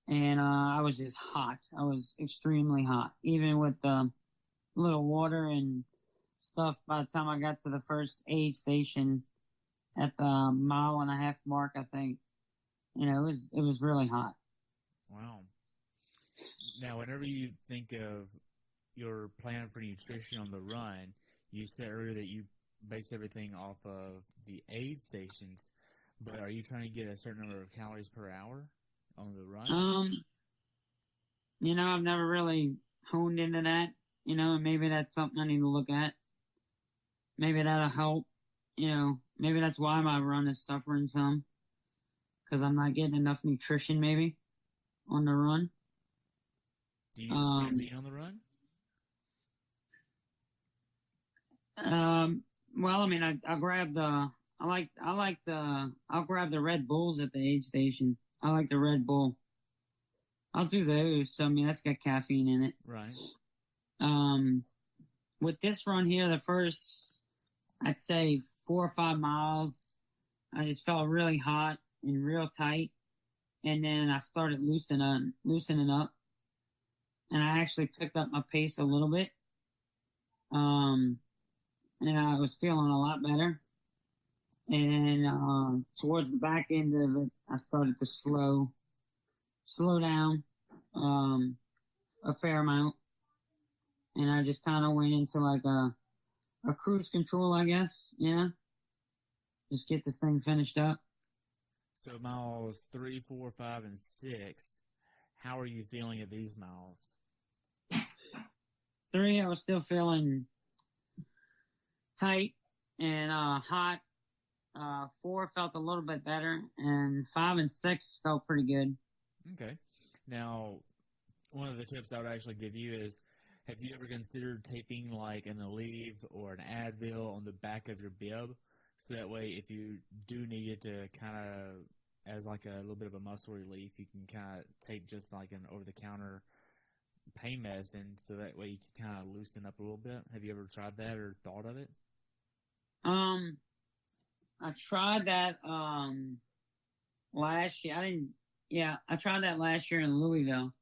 I was just hot. I was extremely hot, even with a little water and stuff. By the time I got to the first aid station at the 1.5 mile mark, I think, it was really hot. Wow. Now, whenever you think of your plan for nutrition on the run, you said earlier that you base everything off of the aid stations, but are you trying to get a certain number of calories per hour on the run? I've never really honed into that, and maybe that's something I need to look at. Maybe that'll help, maybe that's why my run is suffering some, because I'm not getting enough nutrition maybe on the run. Do you use caffeine on the run? Well, I'll grab I'll grab the Red Bulls at the aid station. I like the Red Bull. I'll do those. So, that's got caffeine in it. Right. With this run here, the first, I'd say 4 or 5 miles, I just felt really hot and real tight. And then I started loosening up. And I actually picked up my pace a little bit. And I was feeling a lot better. And towards the back end of it, I started to slow down a fair amount, and I just kind of went into like a cruise control, I guess. Yeah, just get this thing finished up. So miles 3, 4, 5, and 6. How are you feeling at these miles? 3, I was still feeling tight and hot. 4 felt a little bit better, and 5 and 6 felt pretty good. Okay. Now, one of the tips I would actually give you is, have you ever considered taping like an Aleve or an Advil on the back of your bib? So that way, if you do need it to kind of, as like a little bit of a muscle relief, you can kind of take just like an over-the-counter pain medicine, so that way you can kind of loosen up a little bit. Have you ever tried that or thought of it? I tried that last year. I tried that last year in Louisville,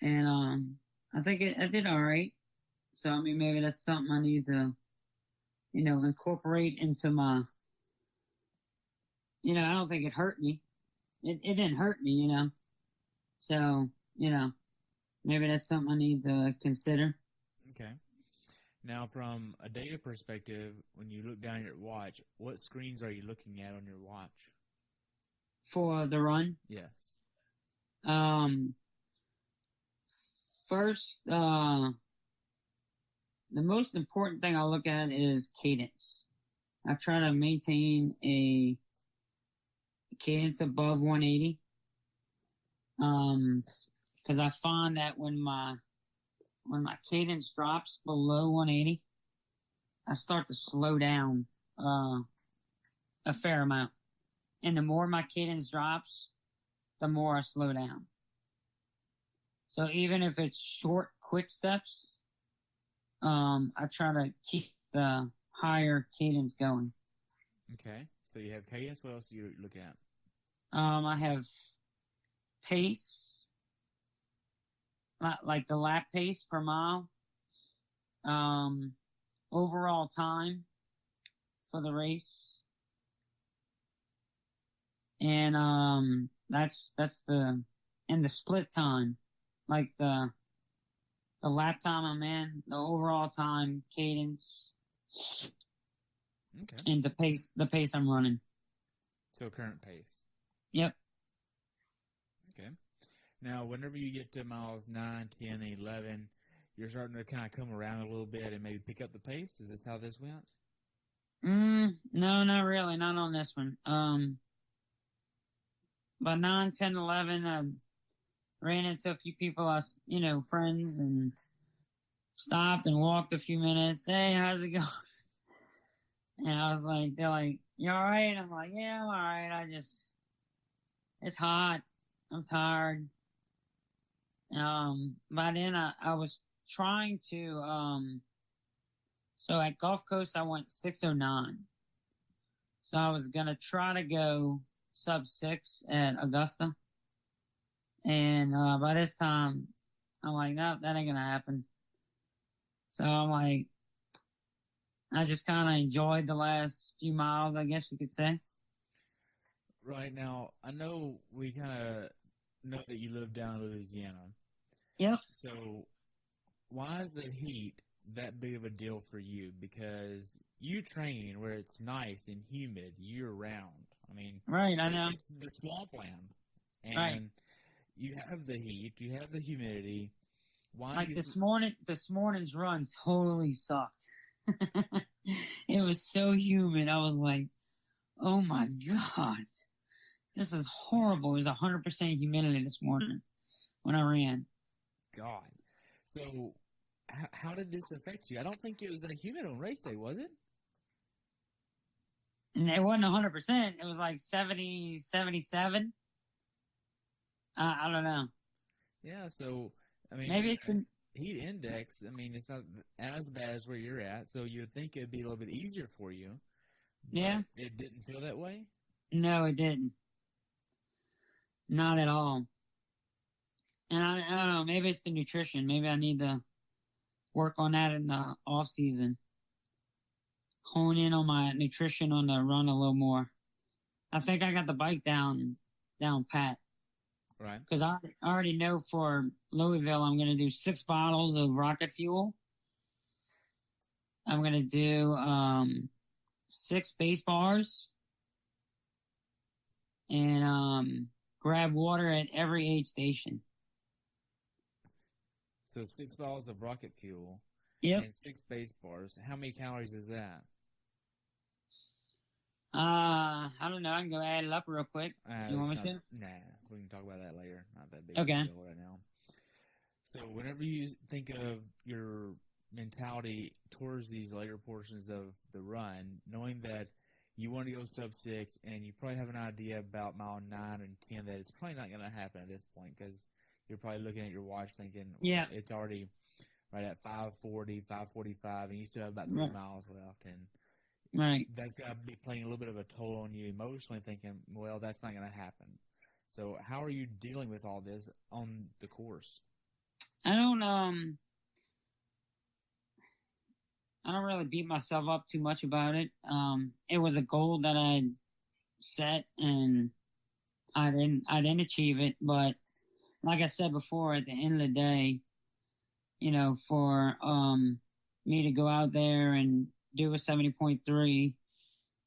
and I think I did all right. So I mean, maybe that's something I need to, incorporate into my. I don't think it hurt me. It didn't hurt me, So maybe that's something I need to consider. Okay. Now, from a data perspective, when you look down at your watch, what screens are you looking at on your watch? For the run? Yes. First, the most important thing I look at is cadence. I try to maintain a cadence above 180. Because I find that when my cadence drops below 180, I start to slow down a fair amount. And the more my cadence drops, the more I slow down. So even if it's short, quick steps, I try to keep the higher cadence going. Okay. So you have cadence. What else do you look at? I have pace, like the lap pace per mile. Overall time for the race. And that's the split time, like the lap time I'm in, the overall time, cadence, okay, and the pace I'm running. So current pace. Yep. Okay. Now, whenever you get to miles 9, 10, and 11, you're starting to kind of come around a little bit and maybe pick up the pace. Is this how this went? No, not really. Not on this one. By 9, 10, 11, I ran into a few people, friends, and stopped and walked a few minutes. Hey, how's it going? And I was like, they're like, you all right? I'm like, yeah, I'm all right. It's hot. I'm tired. By then I was trying to, so at Gulf Coast, I went 6:09. So I was going to try to go sub 6 at Augusta. And by this time, I'm like, no, that ain't going to happen. So I'm like, I just kind of enjoyed the last few miles, I guess you could say. Right. Now, I know we kind of know that you live down in Louisiana. Yep. So why is the heat that big of a deal for you? Because you train where it's nice and humid year-round. I mean, right, I know. It's the swampland. And right. You have the heat, you have the humidity. Why? Like this morning's run totally sucked. It was so humid. I was like, oh my God, this is horrible. It was 100% humidity this morning when I ran. God. So how did this affect you? I don't think it was that humid on race day, was it? And it wasn't 100%. It was like 70, 77. I don't know. Yeah, so, I mean, maybe it's the heat index. I mean, it's not as bad as where you're at, so you would think it'd be a little bit easier for you. Yeah. It didn't feel that way? No, it didn't. Not at all. And I don't know, maybe it's the nutrition. Maybe I need to work on that in the off season. Hone in on my nutrition on the run a little more. I think I got the bike down pat. Right. Because I already know for Louisville, I'm going to do 6 bottles of rocket fuel. I'm going to do 6 base bars and grab water at every aid station. So 6 bottles of rocket fuel and 6 base bars. How many calories is that? I don't know. I can go add it up real quick. You want me to? Nah, we can talk about that later. Not that big Okay. of a deal right now. So whenever you think of your mentality towards these later portions of the run, knowing that you want to go sub 6 and you probably have an idea about mile 9 and 10 that it's probably not going to happen at this point because you're probably looking at your watch thinking, well, it's already right at 5:40, 5:45, and you still have about 3 miles left. And that's got to be playing a little bit of a toll on you emotionally, thinking, well, that's not going to happen. So how are you dealing with all this on the course? I don't really beat myself up too much about it. It was a goal that I set and I didn't achieve it, but like I said before, at the end of the day, you know, for me to go out there and do a 70.3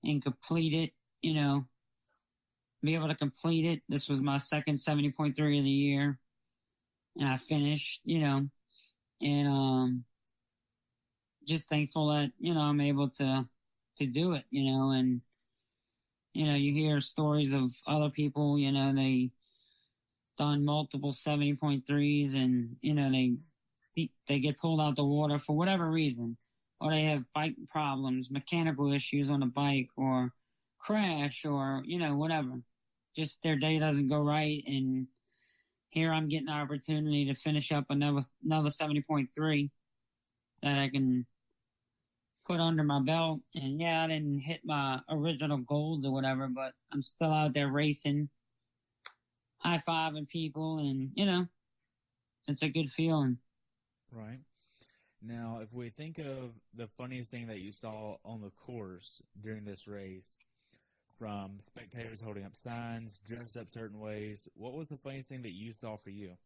and complete it, you know, be able to complete it. This was my second 70.3 of the year. And I finished, you know, and just thankful that, you know, I'm able to do it, you know, and, you know, you hear stories of other people, you know, they done multiple 70.3s and, you know, they get pulled out the water for whatever reason, or they have bike problems, mechanical issues on the bike, or crash, or, you know, whatever. Just their day doesn't go right, and here I'm getting the opportunity to finish up another 70.3 that I can put under my belt. And yeah, I didn't hit my original goals or whatever, but I'm still out there racing, high-fiving people, and, you know, it's a good feeling. Right. Now, if we think of the funniest thing that you saw on the course during this race, from spectators holding up signs, dressed up certain ways, what was the funniest thing that you saw for you?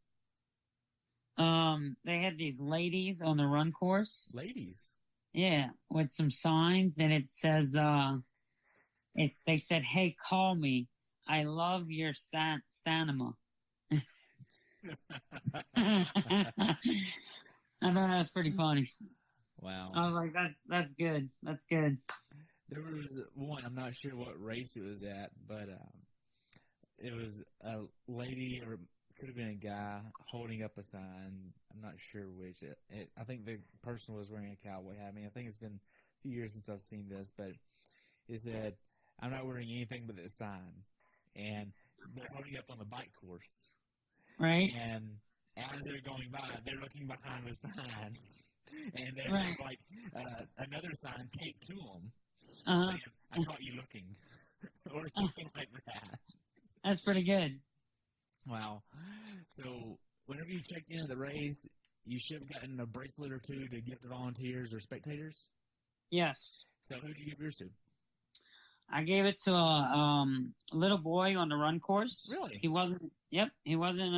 They had these ladies on the run course. Ladies? Yeah, with some signs, and it says, they said, "Hey, call me. I love your stamina." I thought that was pretty funny. Wow. I was like, that's good. That's good. There was one, I'm not sure what race it was at, but it was a lady, or it could have been a guy, holding up a sign. I'm not sure which. I think the person was wearing a cowboy hat. I mean, I think it's been a few years since I've seen this, but it said, "I'm not wearing anything but this sign." And they're holding up on the bike course. Right. And as they're going by, they're looking behind the sign. And they have, like, another sign taped to them. Saying, "I caught you looking," or something like that. That's pretty good. Wow. So, whenever you checked into the race, you should have gotten a bracelet or two to give to volunteers or spectators? Yes. So, who did you give yours to? I gave it to a little boy on the run course. Really? He wasn't. Yep. He wasn't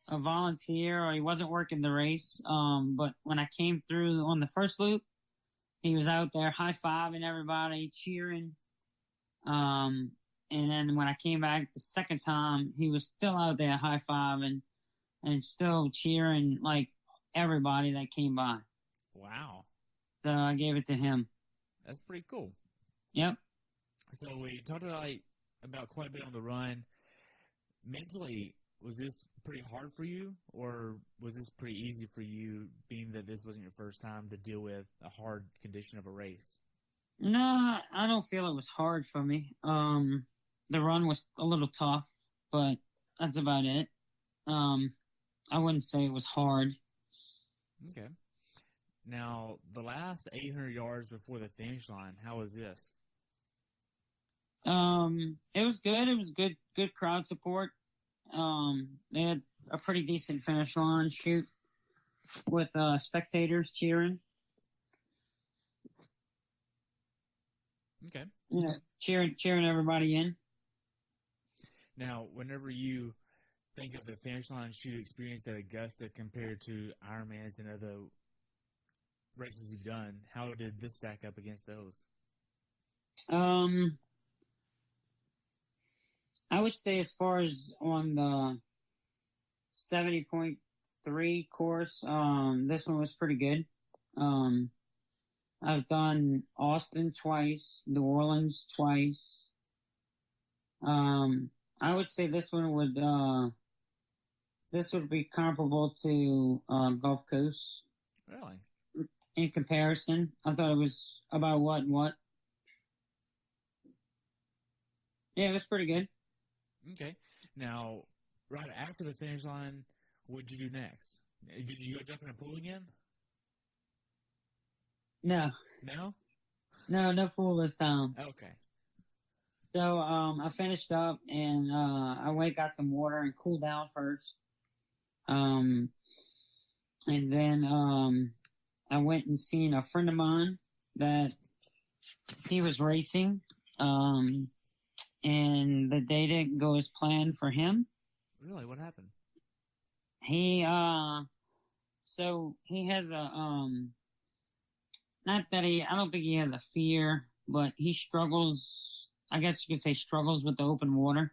a volunteer, or he wasn't working the race. But when I came through on the first loop, he was out there high-fiving everybody, cheering. And then when I came back the second time, he was still out there high-fiving and still cheering, like, everybody that came by. Wow. So I gave it to him. That's pretty cool. Yep. So we talked about quite a bit on the run. Mentally, was this pretty hard for you, or was this pretty easy for you, being that this wasn't your first time to deal with a hard condition of a race? No, I don't feel it was hard for me. The run was a little tough, but that's about it. I wouldn't say it was hard. Okay. Now, the last 800 yards before the finish line, how was this? It was good. It was good crowd support. They had a pretty decent finish line shoot with spectators cheering. Okay. Yeah, cheering everybody in. Now, whenever you think of the finish line shoot experience at Augusta compared to Ironmans and other races you've done, how did this stack up against those? I would say as far as on the 70.3 course, this one was pretty good. I've done Austin twice, New Orleans twice. I would say this one would be comparable to Gulf Coast. Really? In comparison, I thought it was about what and what. Yeah, it was pretty good. Okay. Now, right after the finish line, what did you do next? Did you go jump in a pool again? No. No? No pool this time. Okay. So I finished up and I went got some water and cooled down first. And then I went and seen a friend of mine that he was racing. And the day didn't go as planned for him. Really? What happened? He so he has a not that I don't think he has a fear, but he struggles, I guess you could say struggles with the open water.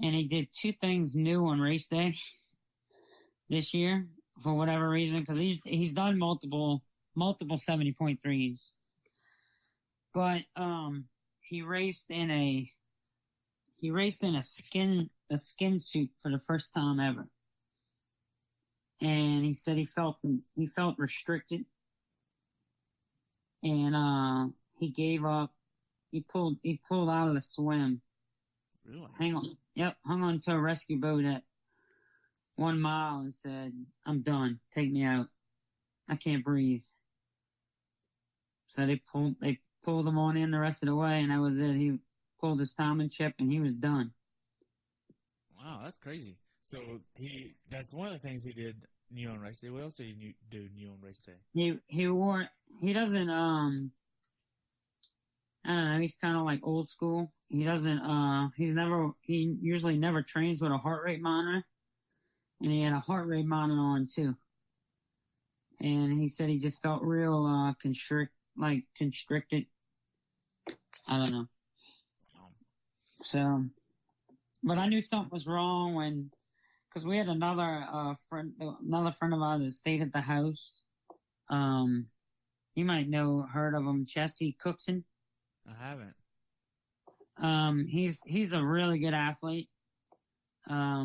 And he did two things new on race day this year for whatever reason, because he's done multiple 70.3s. But he raced in a skin suit for the first time ever. And he said he felt restricted. And he gave up. He pulled out of the swim. Really? Hung on to a rescue boat at 1 mile and said, "I'm done. Take me out. I can't breathe." So they pulled him on in the rest of the way, and that was it. He pulled his timing chip, and he was done. Wow, that's crazy. So that's one of the things he did new on race day. What else did he do new on race day? He doesn't, I don't know, he's kind of like old school. He doesn't, he usually never trains with a heart rate monitor. And he had a heart rate monitor on too. And he said he just felt real, constricted. I don't know. So, but I knew something was wrong because we had another friend of ours that stayed at the house. You might heard of him, Jesse Cookson. I haven't. He's a really good athlete. I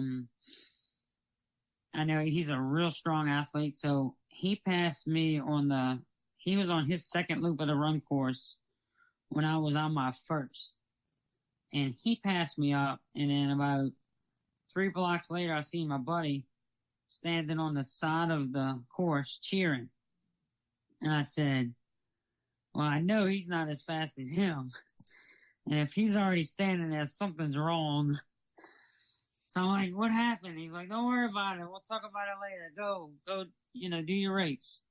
know he's a real strong athlete. So he passed me he was on his second loop of the run course when I was on my first. And he passed me up, and then about 3 blocks later, I seen my buddy standing on the side of the course cheering. And I said, well, I know he's not as fast as him. And if he's already standing there, something's wrong. So I'm like, what happened? He's like, don't worry about it. We'll talk about it later. Go, do your race.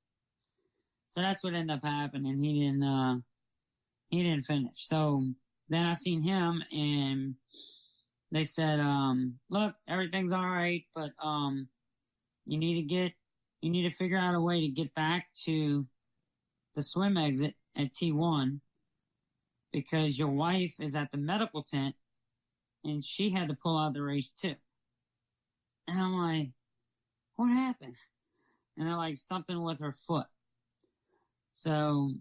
So that's what ended up happening. He didn't finish. So then I seen him, and they said, look, everything's all right, but you need to figure out a way to get back to the swim exit at T1 because your wife is at the medical tent, and she had to pull out the race too. And I'm like, what happened? And they're like, something with her foot. So,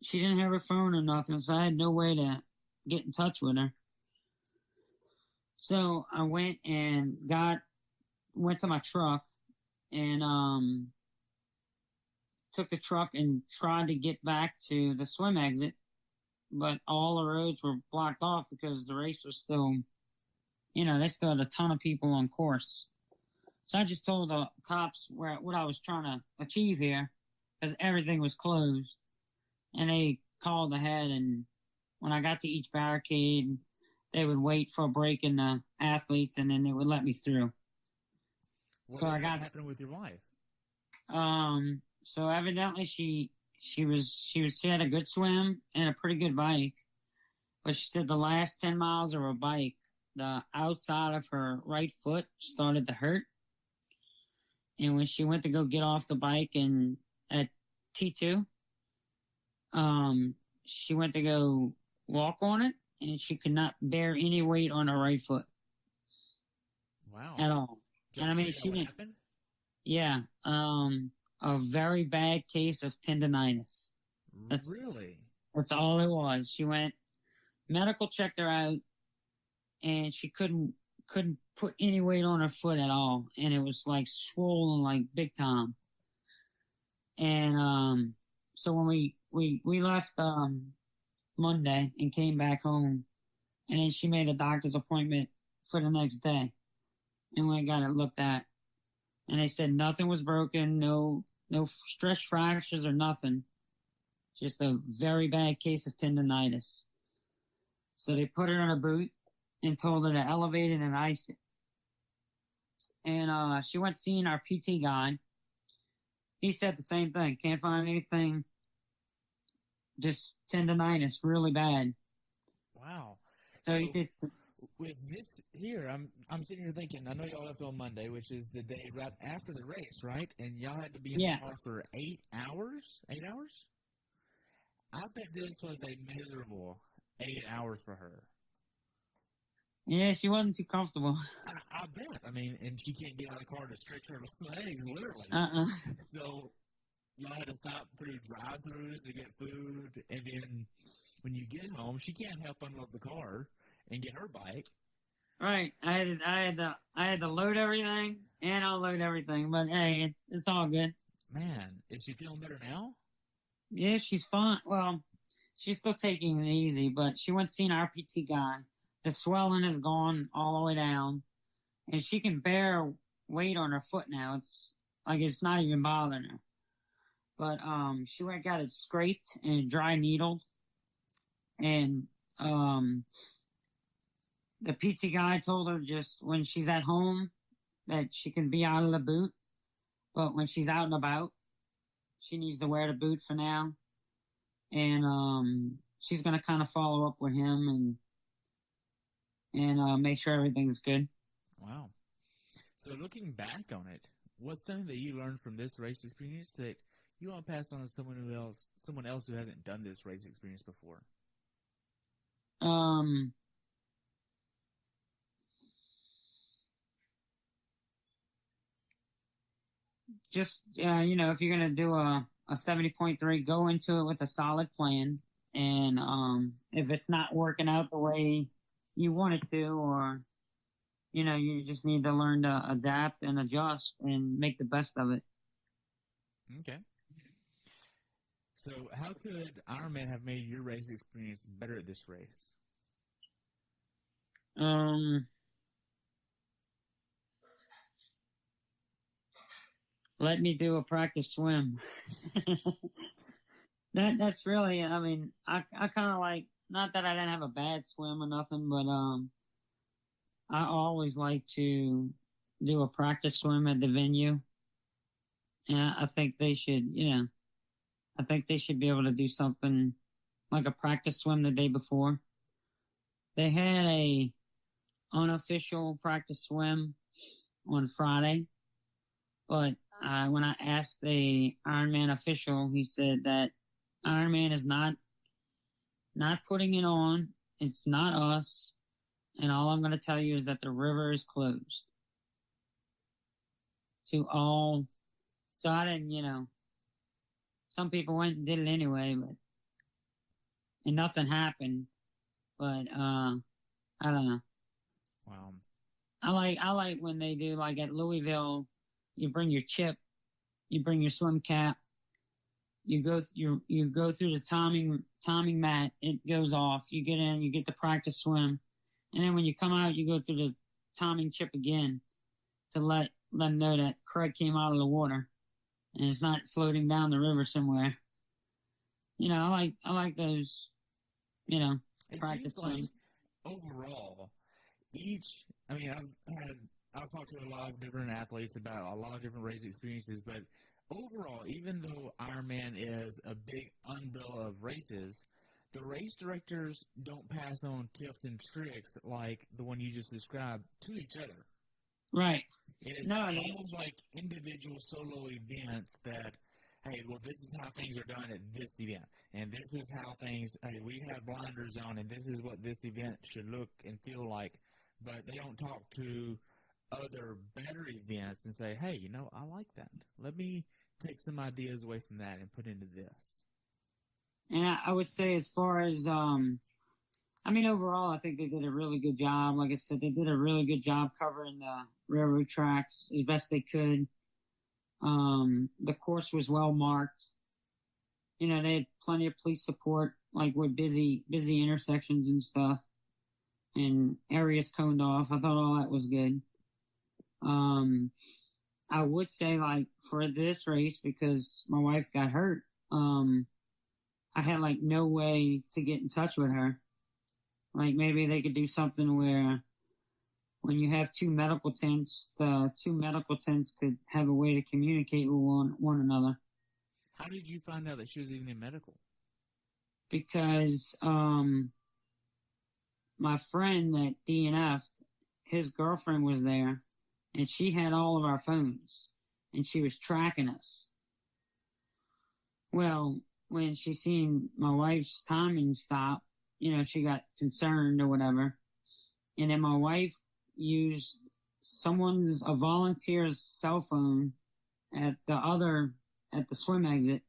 she didn't have her phone or nothing, so I had no way to get in touch with her. So I went to my truck and took the truck and tried to get back to the swim exit, but all the roads were blocked off because the race was still, they still had a ton of people on course. So I just told the cops what I was trying to achieve here because everything was closed. And they called ahead, and when I got to each barricade, they would wait for a break in the athletes, and then they would let me through. What happened with your wife? So evidently she had a good swim and a pretty good bike, But she said the last 10 miles of her bike, the outside of her right foot started to hurt. And when she went to go get off the bike and at T2, she went to go walk on it, and she could not bear any weight on her right foot. Wow. At all. And I mean, she didn't. Yeah. A very bad case of tendonitis. Really? That's all it was. She went, medical checked her out, and she couldn't put any weight on her foot at all. And it was like swollen, like big time. And, so when we left, Monday and came back home, and then she made a doctor's appointment for the next day. And we got it looked at, and they said nothing was broken, no stress fractures or nothing, just a very bad case of tendonitis. So they put her in a boot and told her to elevate it and ice it. And she went seeing our PT guy. He said the same thing. Can't find anything. Just tendonitis, really bad. Wow. So he did with this here, I'm sitting here thinking, I know y'all left on Monday, which is the day right after the race, right? And y'all had to be in the car for 8 hours? 8 hours? I bet this was a miserable 8 hours for her. Yeah, she wasn't too comfortable. I bet. I mean, and she can't get out of the car to stretch her legs, literally. So y'all had to stop through drive-thrus to get food, and then when you get home, she can't help unload the car and get her bike. Right. I had to load everything and unload everything, but hey, it's all good. Man, is she feeling better now? Yeah, she's fine. Well, she's still taking it easy, but she went seeing our PT guy. The swelling is gone all the way down, and she can bear weight on her foot now. It's like it's not even bothering her. But she went and got it scraped and dry needled, and the PT guy told her just when she's at home that she can be out of the boot, but when she's out and about, she needs to wear the boot for now. And she's gonna kind of follow up with him and make sure everything's good. Wow. So looking back on it, what's something that you learned from this race experience that you want to pass on to someone else who hasn't done this race experience before? Just if you're gonna do a 70.3, go into it with a solid plan. And if it's not working out the way you want it to, or you just need to learn to adapt and adjust and make the best of it. Okay. So how could Ironman have made your race experience better at this race? Let me do a practice swim. That's really, I mean, I kind of like, not that I didn't have a bad swim or nothing, but I always like to do a practice swim at the venue. And I think they should, I think they should be able to do something like a practice swim the day before. They had a unofficial practice swim on Friday, but when I asked the Ironman official, he said that Ironman is not putting it on. It's not us. And all I'm going to tell you is that the river is closed to all. So I didn't, some people went and did it anyway, and nothing happened. But, I don't know. Wow. I like when they do, like at Louisville, you bring your chip, you bring your swim cap, you go through the timing mat, it goes off, you get in, you get the practice swim, and then when you come out, you go through the timing chip again to let them know that Craig came out of the water and it's not floating down the river somewhere. I like those, it practice seems like swims. Overall, I've talked to a lot of different athletes about a lot of different race experiences, but overall, even though Ironman is a big umbrella of races, the race directors don't pass on tips and tricks like the one you just described to each other. Right. It's almost like individual solo events that, hey, well, this is how things are done at this event. And this is how things, hey, we have blinders on, and this is what this event should look and feel like. But they don't talk to other better events and say, hey, I like that. Let me take some ideas away from that and put into this. And I would say as far as, overall, I think they did a really good job. Like I said, they did a really good job covering the railroad tracks as best they could. The course was well marked. They had plenty of police support, like with busy intersections and stuff, and areas coned off. I thought all that was good. I would say, like, for this race, because my wife got hurt, I had, like, no way to get in touch with her. Like, maybe they could do something where when you have two medical tents, the two medical tents could have a way to communicate with one another. How did you find out that she was even in medical? Because my friend that DNF'd, his girlfriend was there, and she had all of our phones, and she was tracking us. Well, when she seen my wife's timing stop, she got concerned or whatever. And then my wife used a volunteer's cell phone at the swim exit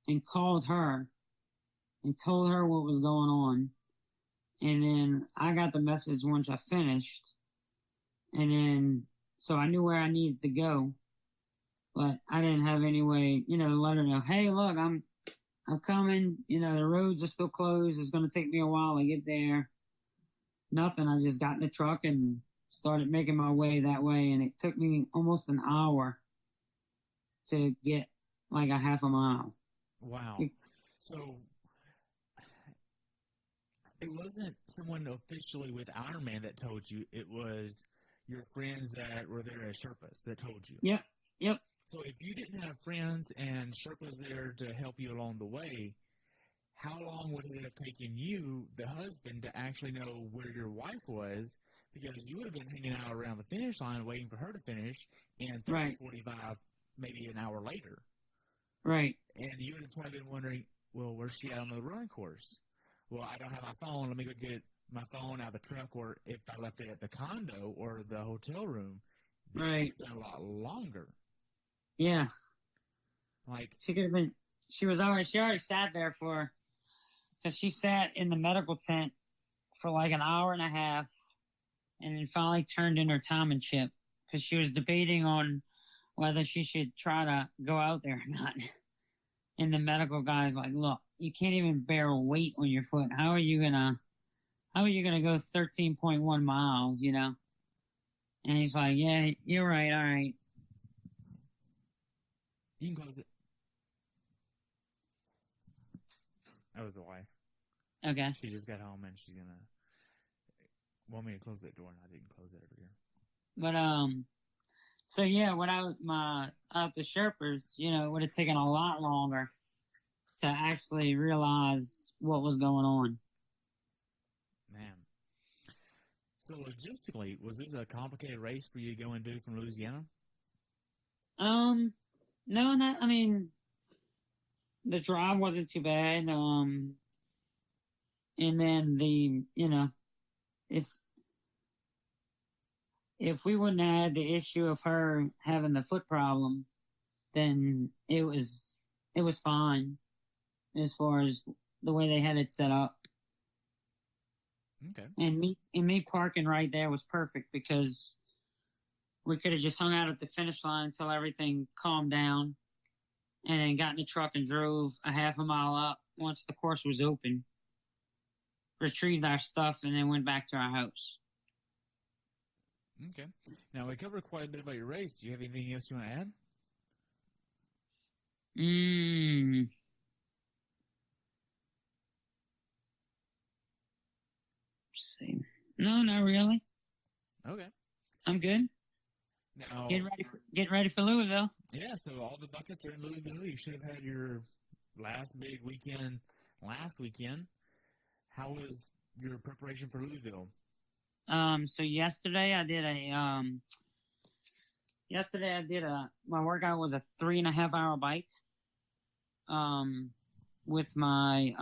and called her and told her what was going on. And then I got the message once I finished. And then, so I knew where I needed to go, but I didn't have any way, to let her know, hey, look, I'm coming. The roads are still closed. It's going to take me a while to get there. Nothing. I just got in the truck and started making my way that way. And it took me almost an hour to get like a half a mile. Wow. So it wasn't someone officially with Ironman that told you. It was your friends that were there as Sherpas that told you. Yep. So if you didn't have friends and Sherpas there to help you along the way, how long would it have taken you, the husband, to actually know where your wife was? Because you would have been hanging out around the finish line waiting for her to finish, and 30, 45, maybe an hour later. Right. And you would have probably been wondering, well, where's she at on the run course? Well, I don't have my phone. Let me go get my phone out of the truck, or if I left it at the condo or the hotel room, this would have been a lot longer. Yeah. Like, she could have been, she already sat there because she sat in the medical tent for like an hour and a half, and then finally turned in her timing chip because she was debating on whether she should try to go out there or not. And the medical guy's like, look, you can't even bear weight on your foot. How are you gonna go 13.1 miles, And he's like, yeah, you're right. All right. You can close it. That was the wife. Okay. She just got home and she's gonna want me to close that door, and I didn't close it over here. But so yeah, without the Sherpas, it would have taken a lot longer to actually realize what was going on. Man. So logistically, was this a complicated race for you to go and do from Louisiana? No, not. I mean, the drive wasn't too bad. And then if we wouldn't have had the issue of her having the foot problem, then it was fine as far as the way they had it set up. Okay. And me parking right there was perfect because we could have just hung out at the finish line until everything calmed down, and then got in the truck and drove a half a mile up once the course was open, retrieved our stuff, and then went back to our house. Okay. Now, we covered quite a bit about your race. Do you have anything else you want to add? Let's see. No, not really. Okay. I'm good. Now, Get ready for Louisville. Yeah, so all the buckets are in Louisville. You should have had your last big weekend last weekend. How was your preparation for Louisville? So yesterday I did my workout was a 3.5 hour bike. With my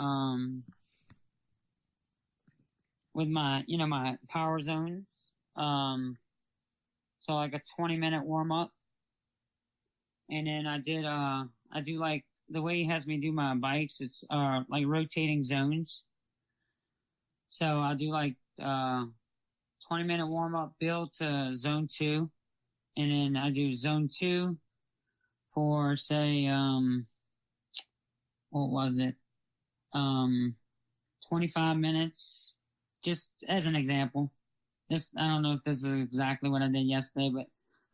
my power zones. So like a 20-minute warm up. And then I do like the way he has me do my bikes, it's like rotating zones. So I do like 20-minute warm up build to zone 2, and then I do zone 2 for say what was it? 25 minutes, just as an example. I don't know if this is exactly what I did yesterday, but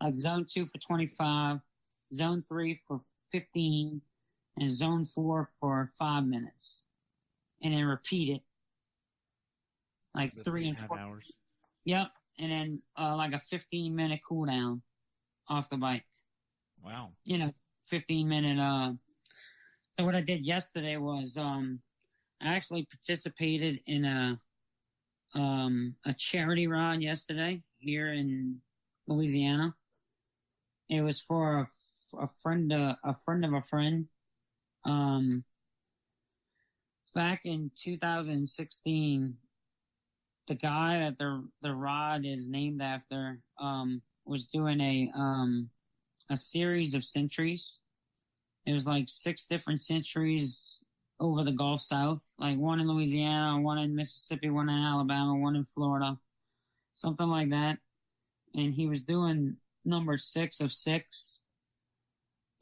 like zone 2 for 25, zone 3 for 15, and zone 4 for 5 minutes. And then repeat it. Like 3 and 4 hours. Yep. And then like a 15-minute cool down off the bike. Wow. 15-minute. So what I did yesterday was I actually participated in a charity ride yesterday here in Louisiana. It was for a friend of a friend. Back in 2016, the guy that the ride is named after was doing a series of centuries. It was like 6 different centuries over the Gulf South, like one in Louisiana, one in Mississippi, one in Alabama, one in Florida, something like that. And he was doing number 6 of 6.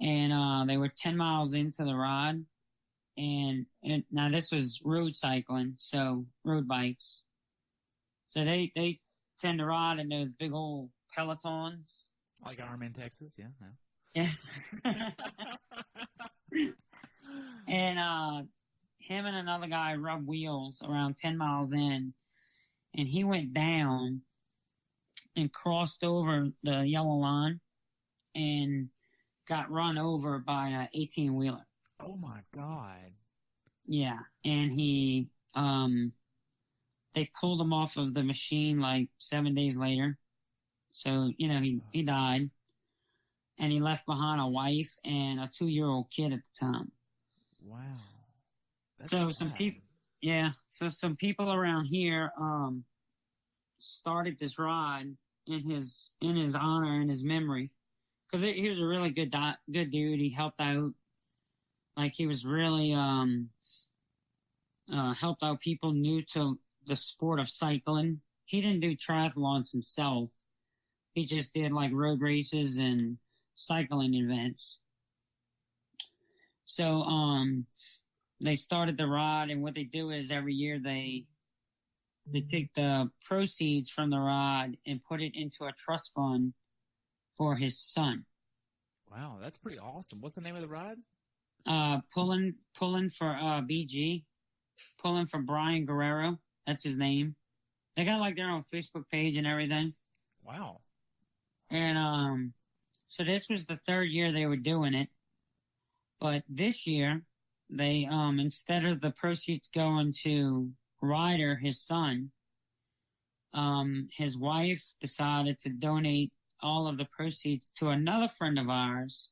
And they were 10 miles into the ride. And now this was road cycling, so road bikes. So they tend to ride in those big old pelotons. Like Ironman Texas, yeah. Yeah. And him and another guy rubbed wheels around 10 miles in, and he went down and crossed over the yellow line and got run over by an 18-wheeler. Oh my God. Yeah. And they pulled him off of the machine like 7 days later. So, he died. And he left behind a wife and a 2-year-old kid at the time. Wow. That's so sad. some people around here started this ride in his honor and his memory, because he was a really good dude. He helped out, like he was really helped out people new to the sport of cycling. He didn't do triathlons himself. He just did like road races and cycling events. So they started the ride, and what they do is every year they take the proceeds from the ride and put it into a trust fund for his son. Wow, that's pretty awesome. What's the name of the ride? Pulling for BG, pulling for Brian Guerrero. That's his name. They got like their own Facebook page and everything. Wow. And so this was the 3rd year they were doing it. But this year, they instead of the proceeds going to Ryder, his son, his wife decided to donate all of the proceeds to another friend of ours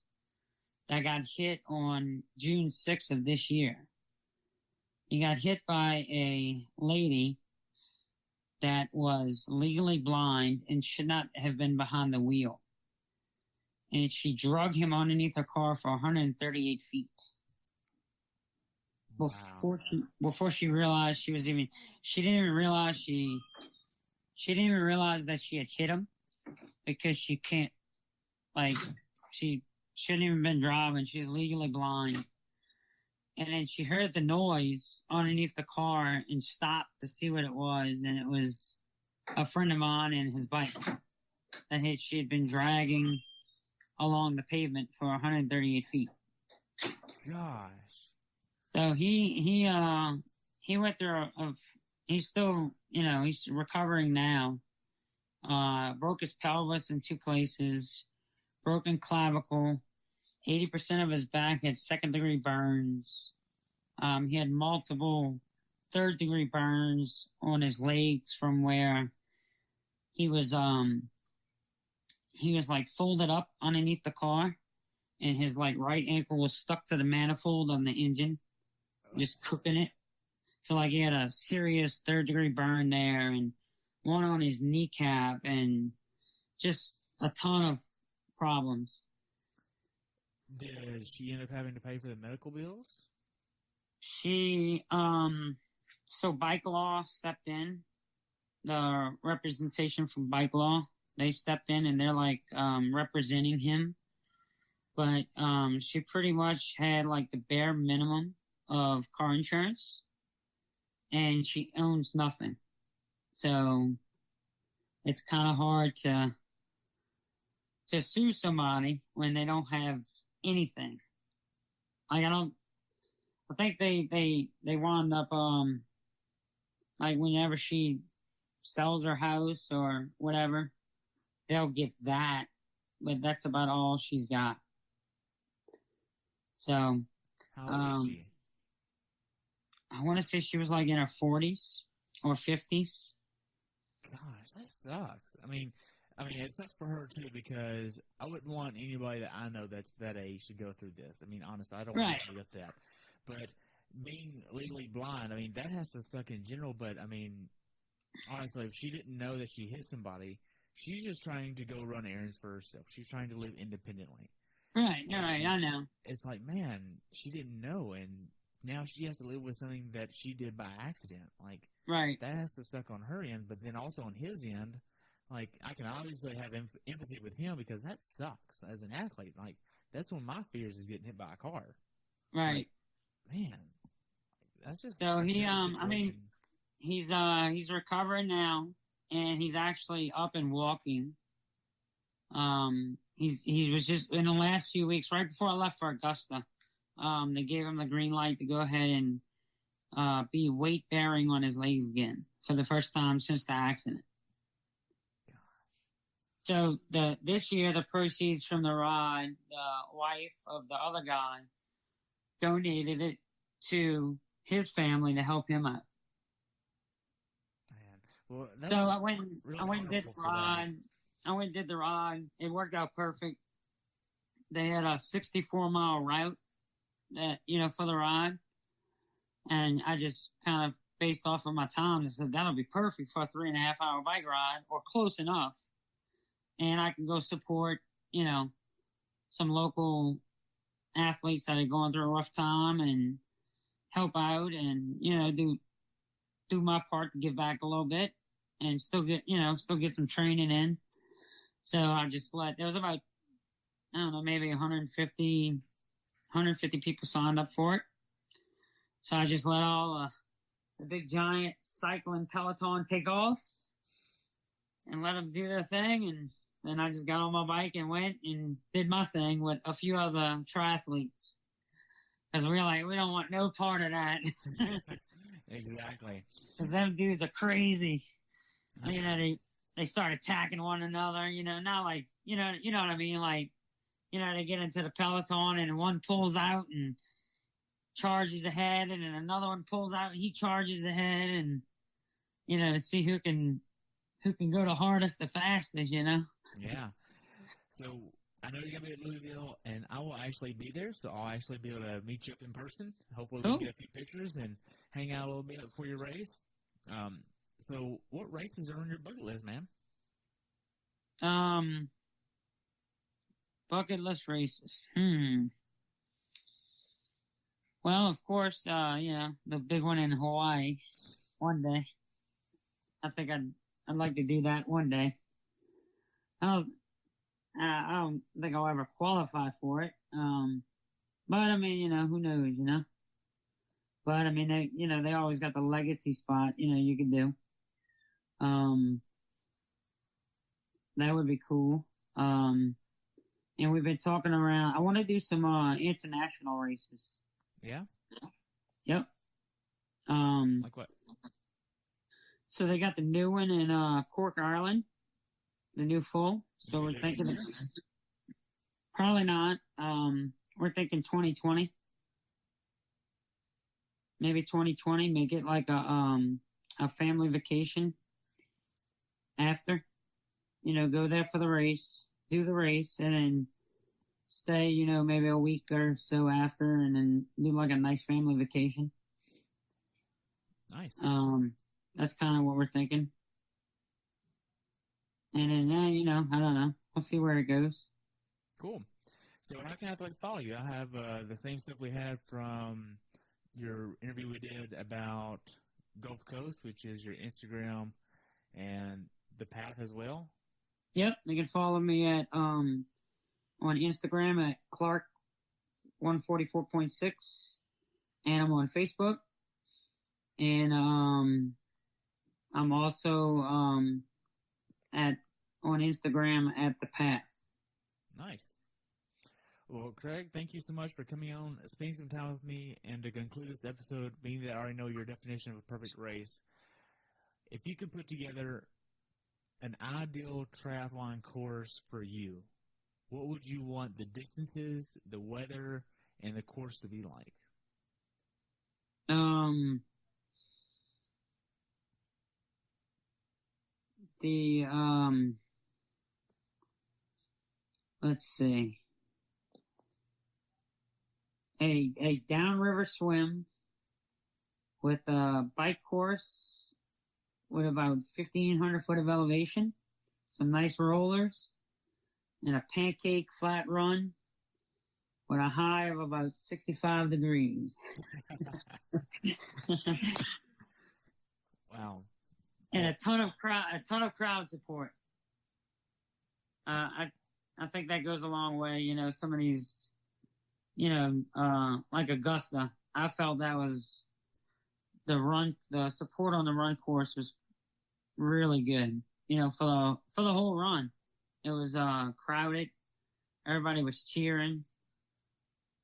that got hit on June 6th of this year. He got hit by a lady that was legally blind and should not have been behind the wheel. And she drug him underneath her car for 138 feet. Wow. Before she realized she didn't even realize that she had hit him, because she can't, she shouldn't even been driving. She's legally blind. And then she heard the noise underneath the car and stopped to see what it was. And it was a friend of mine and his bike that she had been dragging along the pavement for 138 feet. Gosh. So he went through he's still, he's recovering now. Broke his pelvis in 2 places, broken clavicle, 80% of his back had 2nd-degree burns. He had multiple third-degree burns on his legs from where he was like folded up underneath the car, and his like right ankle was stuck to the manifold on the engine, just cooking it. So like he had a serious third-degree burn there, and one on his kneecap, and just a ton of problems. Did she end up having to pay for the medical bills? She, so Bike Law stepped in, the representation from Bike Law, they stepped in and they're like, representing him. But, she pretty much had like the bare minimum of car insurance, and she owns nothing. So it's kind of hard to sue somebody when they don't have anything. Like I think they wound up like whenever she sells her house or whatever, they'll get that, but that's about all she's got. So how old is she? I want to say she was like in her 40s or 50s. Gosh, that sucks. I mean, it sucks for her too, because I wouldn't want anybody that I know that's that age to go through this. I mean, honestly, I don't want to get that. But being legally blind, I mean, that has to suck in general. But I mean, honestly, if she didn't know that she hit somebody, she's just trying to go run errands for herself. She's trying to live independently. Right, I know. It's like, man, she didn't know, and now she has to live with something that she did by accident. Like, right, that has to suck on her end, but then also on his end. Like, I can obviously have empathy with him, because that sucks as an athlete. Like, that's one of my fears, is getting hit by a car. Right. Like, man, that's just so he. I mean, he's recovering now, and he's actually up and walking. He was just in the last few weeks, right before I left for Augusta. They gave him the green light to go ahead and be weight bearing on his legs again for the first time since the accident. So this year, the proceeds from the ride, the wife of the other guy donated it to his family to help him out. Man. Well, so I went and did the ride. I went and did the ride. It worked out perfect. They had a 64-mile route that, for the ride. And I just kind of based off of my time, I said, that'll be perfect for a 3.5-hour bike ride, or close enough. And I can go support, some local athletes that are going through a rough time, and help out, and, do my part to give back a little bit, and still get some training in. So I just there was about, I don't know, maybe 150 people signed up for it. So I just let all the big giant cycling peloton take off and let them do their thing. And then I just got on my bike and went and did my thing with a few other triathletes. Because we don't want no part of that. Exactly. Because them dudes are crazy. They start attacking one another, not like, you know what I mean? Like, they get into the peloton and one pulls out and charges ahead, and then another one pulls out and he charges ahead, and, to see who can go the hardest, the fastest, Yeah. So I know you're going to be at Louisville, and I will actually be there, so I'll actually be able to meet you up in person. Hopefully we can get a few pictures and hang out a little bit before your race. So what races are on your bucket list, man? Bucket list races. Well, of course, the big one in Hawaii one day. I think I'd like to do that one day. I don't think I'll ever qualify for it. But I mean, who knows, But I mean, they always got the legacy spot, you can do. That would be cool. And we've been talking around. I want to do some international races. Yeah. Yep. Like what? So they got the new one in Cork, Ireland. The new full. So we're thinking probably not. We're thinking 2020. maybe 2020, make it like a family vacation after. You know, go there for the race, do the race, and then stay, you know, maybe a week or so after, and then do like a nice family vacation. Nice. That's kind of what we're thinking. And then, you know, I don't know. We'll see where it goes. Cool. So how can athletes follow you? I have the same stuff we had from your interview we did about Gulf Coast, which is your Instagram and the path as well. Yep, they can follow me at on Instagram at Clark144.6, and I'm on Facebook, and I'm also on Instagram at the Path. Nice. Well, Craig, thank you so much for coming on, spending some time with me, and to conclude this episode, being that I already know your definition of a perfect race, if you could put together an ideal triathlon course for you, what would you want the distances, the weather, and the course to be like? Let's see. A downriver swim with a bike course with about 1,500 foot of elevation, some nice rollers, and a pancake flat run with a high of about 65 degrees. Wow. And a ton of crowd support. I think that goes a long way. You know, some of these, you know, like Augusta, I felt that was the support on the run course was really good. You know, for the whole run, it was crowded. Everybody was cheering,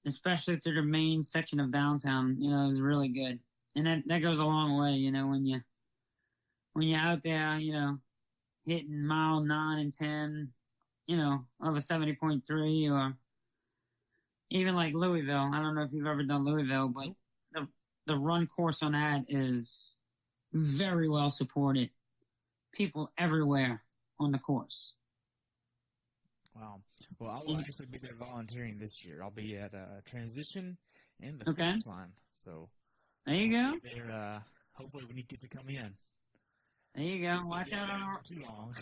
especially through the main section of downtown. You know, it was really good, and that goes a long way. You know, when you're out there, you know, hitting mile 9 and 10, you know, of a 70.3, or even like Louisville. I don't know if you've ever done Louisville, but the run course on that is very well supported. People everywhere on the course. Wow. Well, I will actually be there volunteering this year. I'll be at transition and the Okay. finish line. So There you I'll go. be there, hopefully when you get to come in. There you go. Just don't Watch be out there on too long.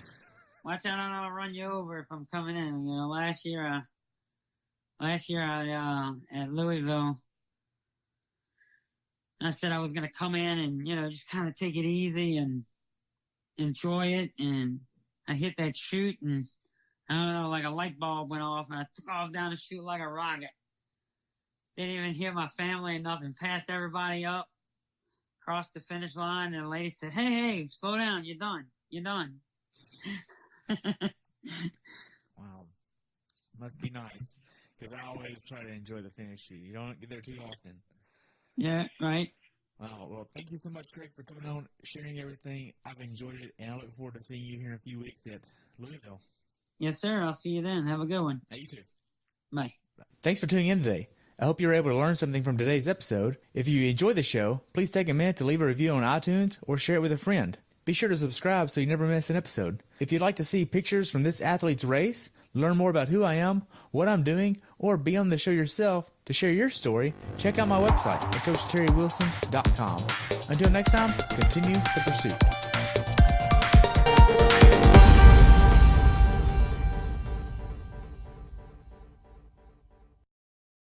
Watch out, I'll run you over if I'm coming in. You know, last year I at Louisville, I said I was going to come in and, you know, just kind of take it easy and enjoy it. And I hit that chute, and I don't know, like a light bulb went off, and I took off down the chute like a rocket. Didn't even hear my family or nothing. Passed everybody up, crossed the finish line, and the lady said, hey, slow down. You're done. Wow. Must be nice. Because I always try to enjoy the finish sheet. You don't get there too often. Yeah, right. Wow. Well, thank you so much, Craig, for coming on, sharing everything. I've enjoyed it, and I look forward to seeing you here in a few weeks at Louisville. Yes, sir. I'll see you then. Have a good one. Hey, you too. Bye. Thanks for tuning in today. I hope you were able to learn something from today's episode. If you enjoyed the show, please take a minute to leave a review on iTunes or share it with a friend. Be sure to subscribe so you never miss an episode. If you'd like to see pictures from this athlete's race, learn more about who I am, what I'm doing, or be on the show yourself to share your story, check out my website at CoachTerryWilson.com. Until next time, continue the pursuit.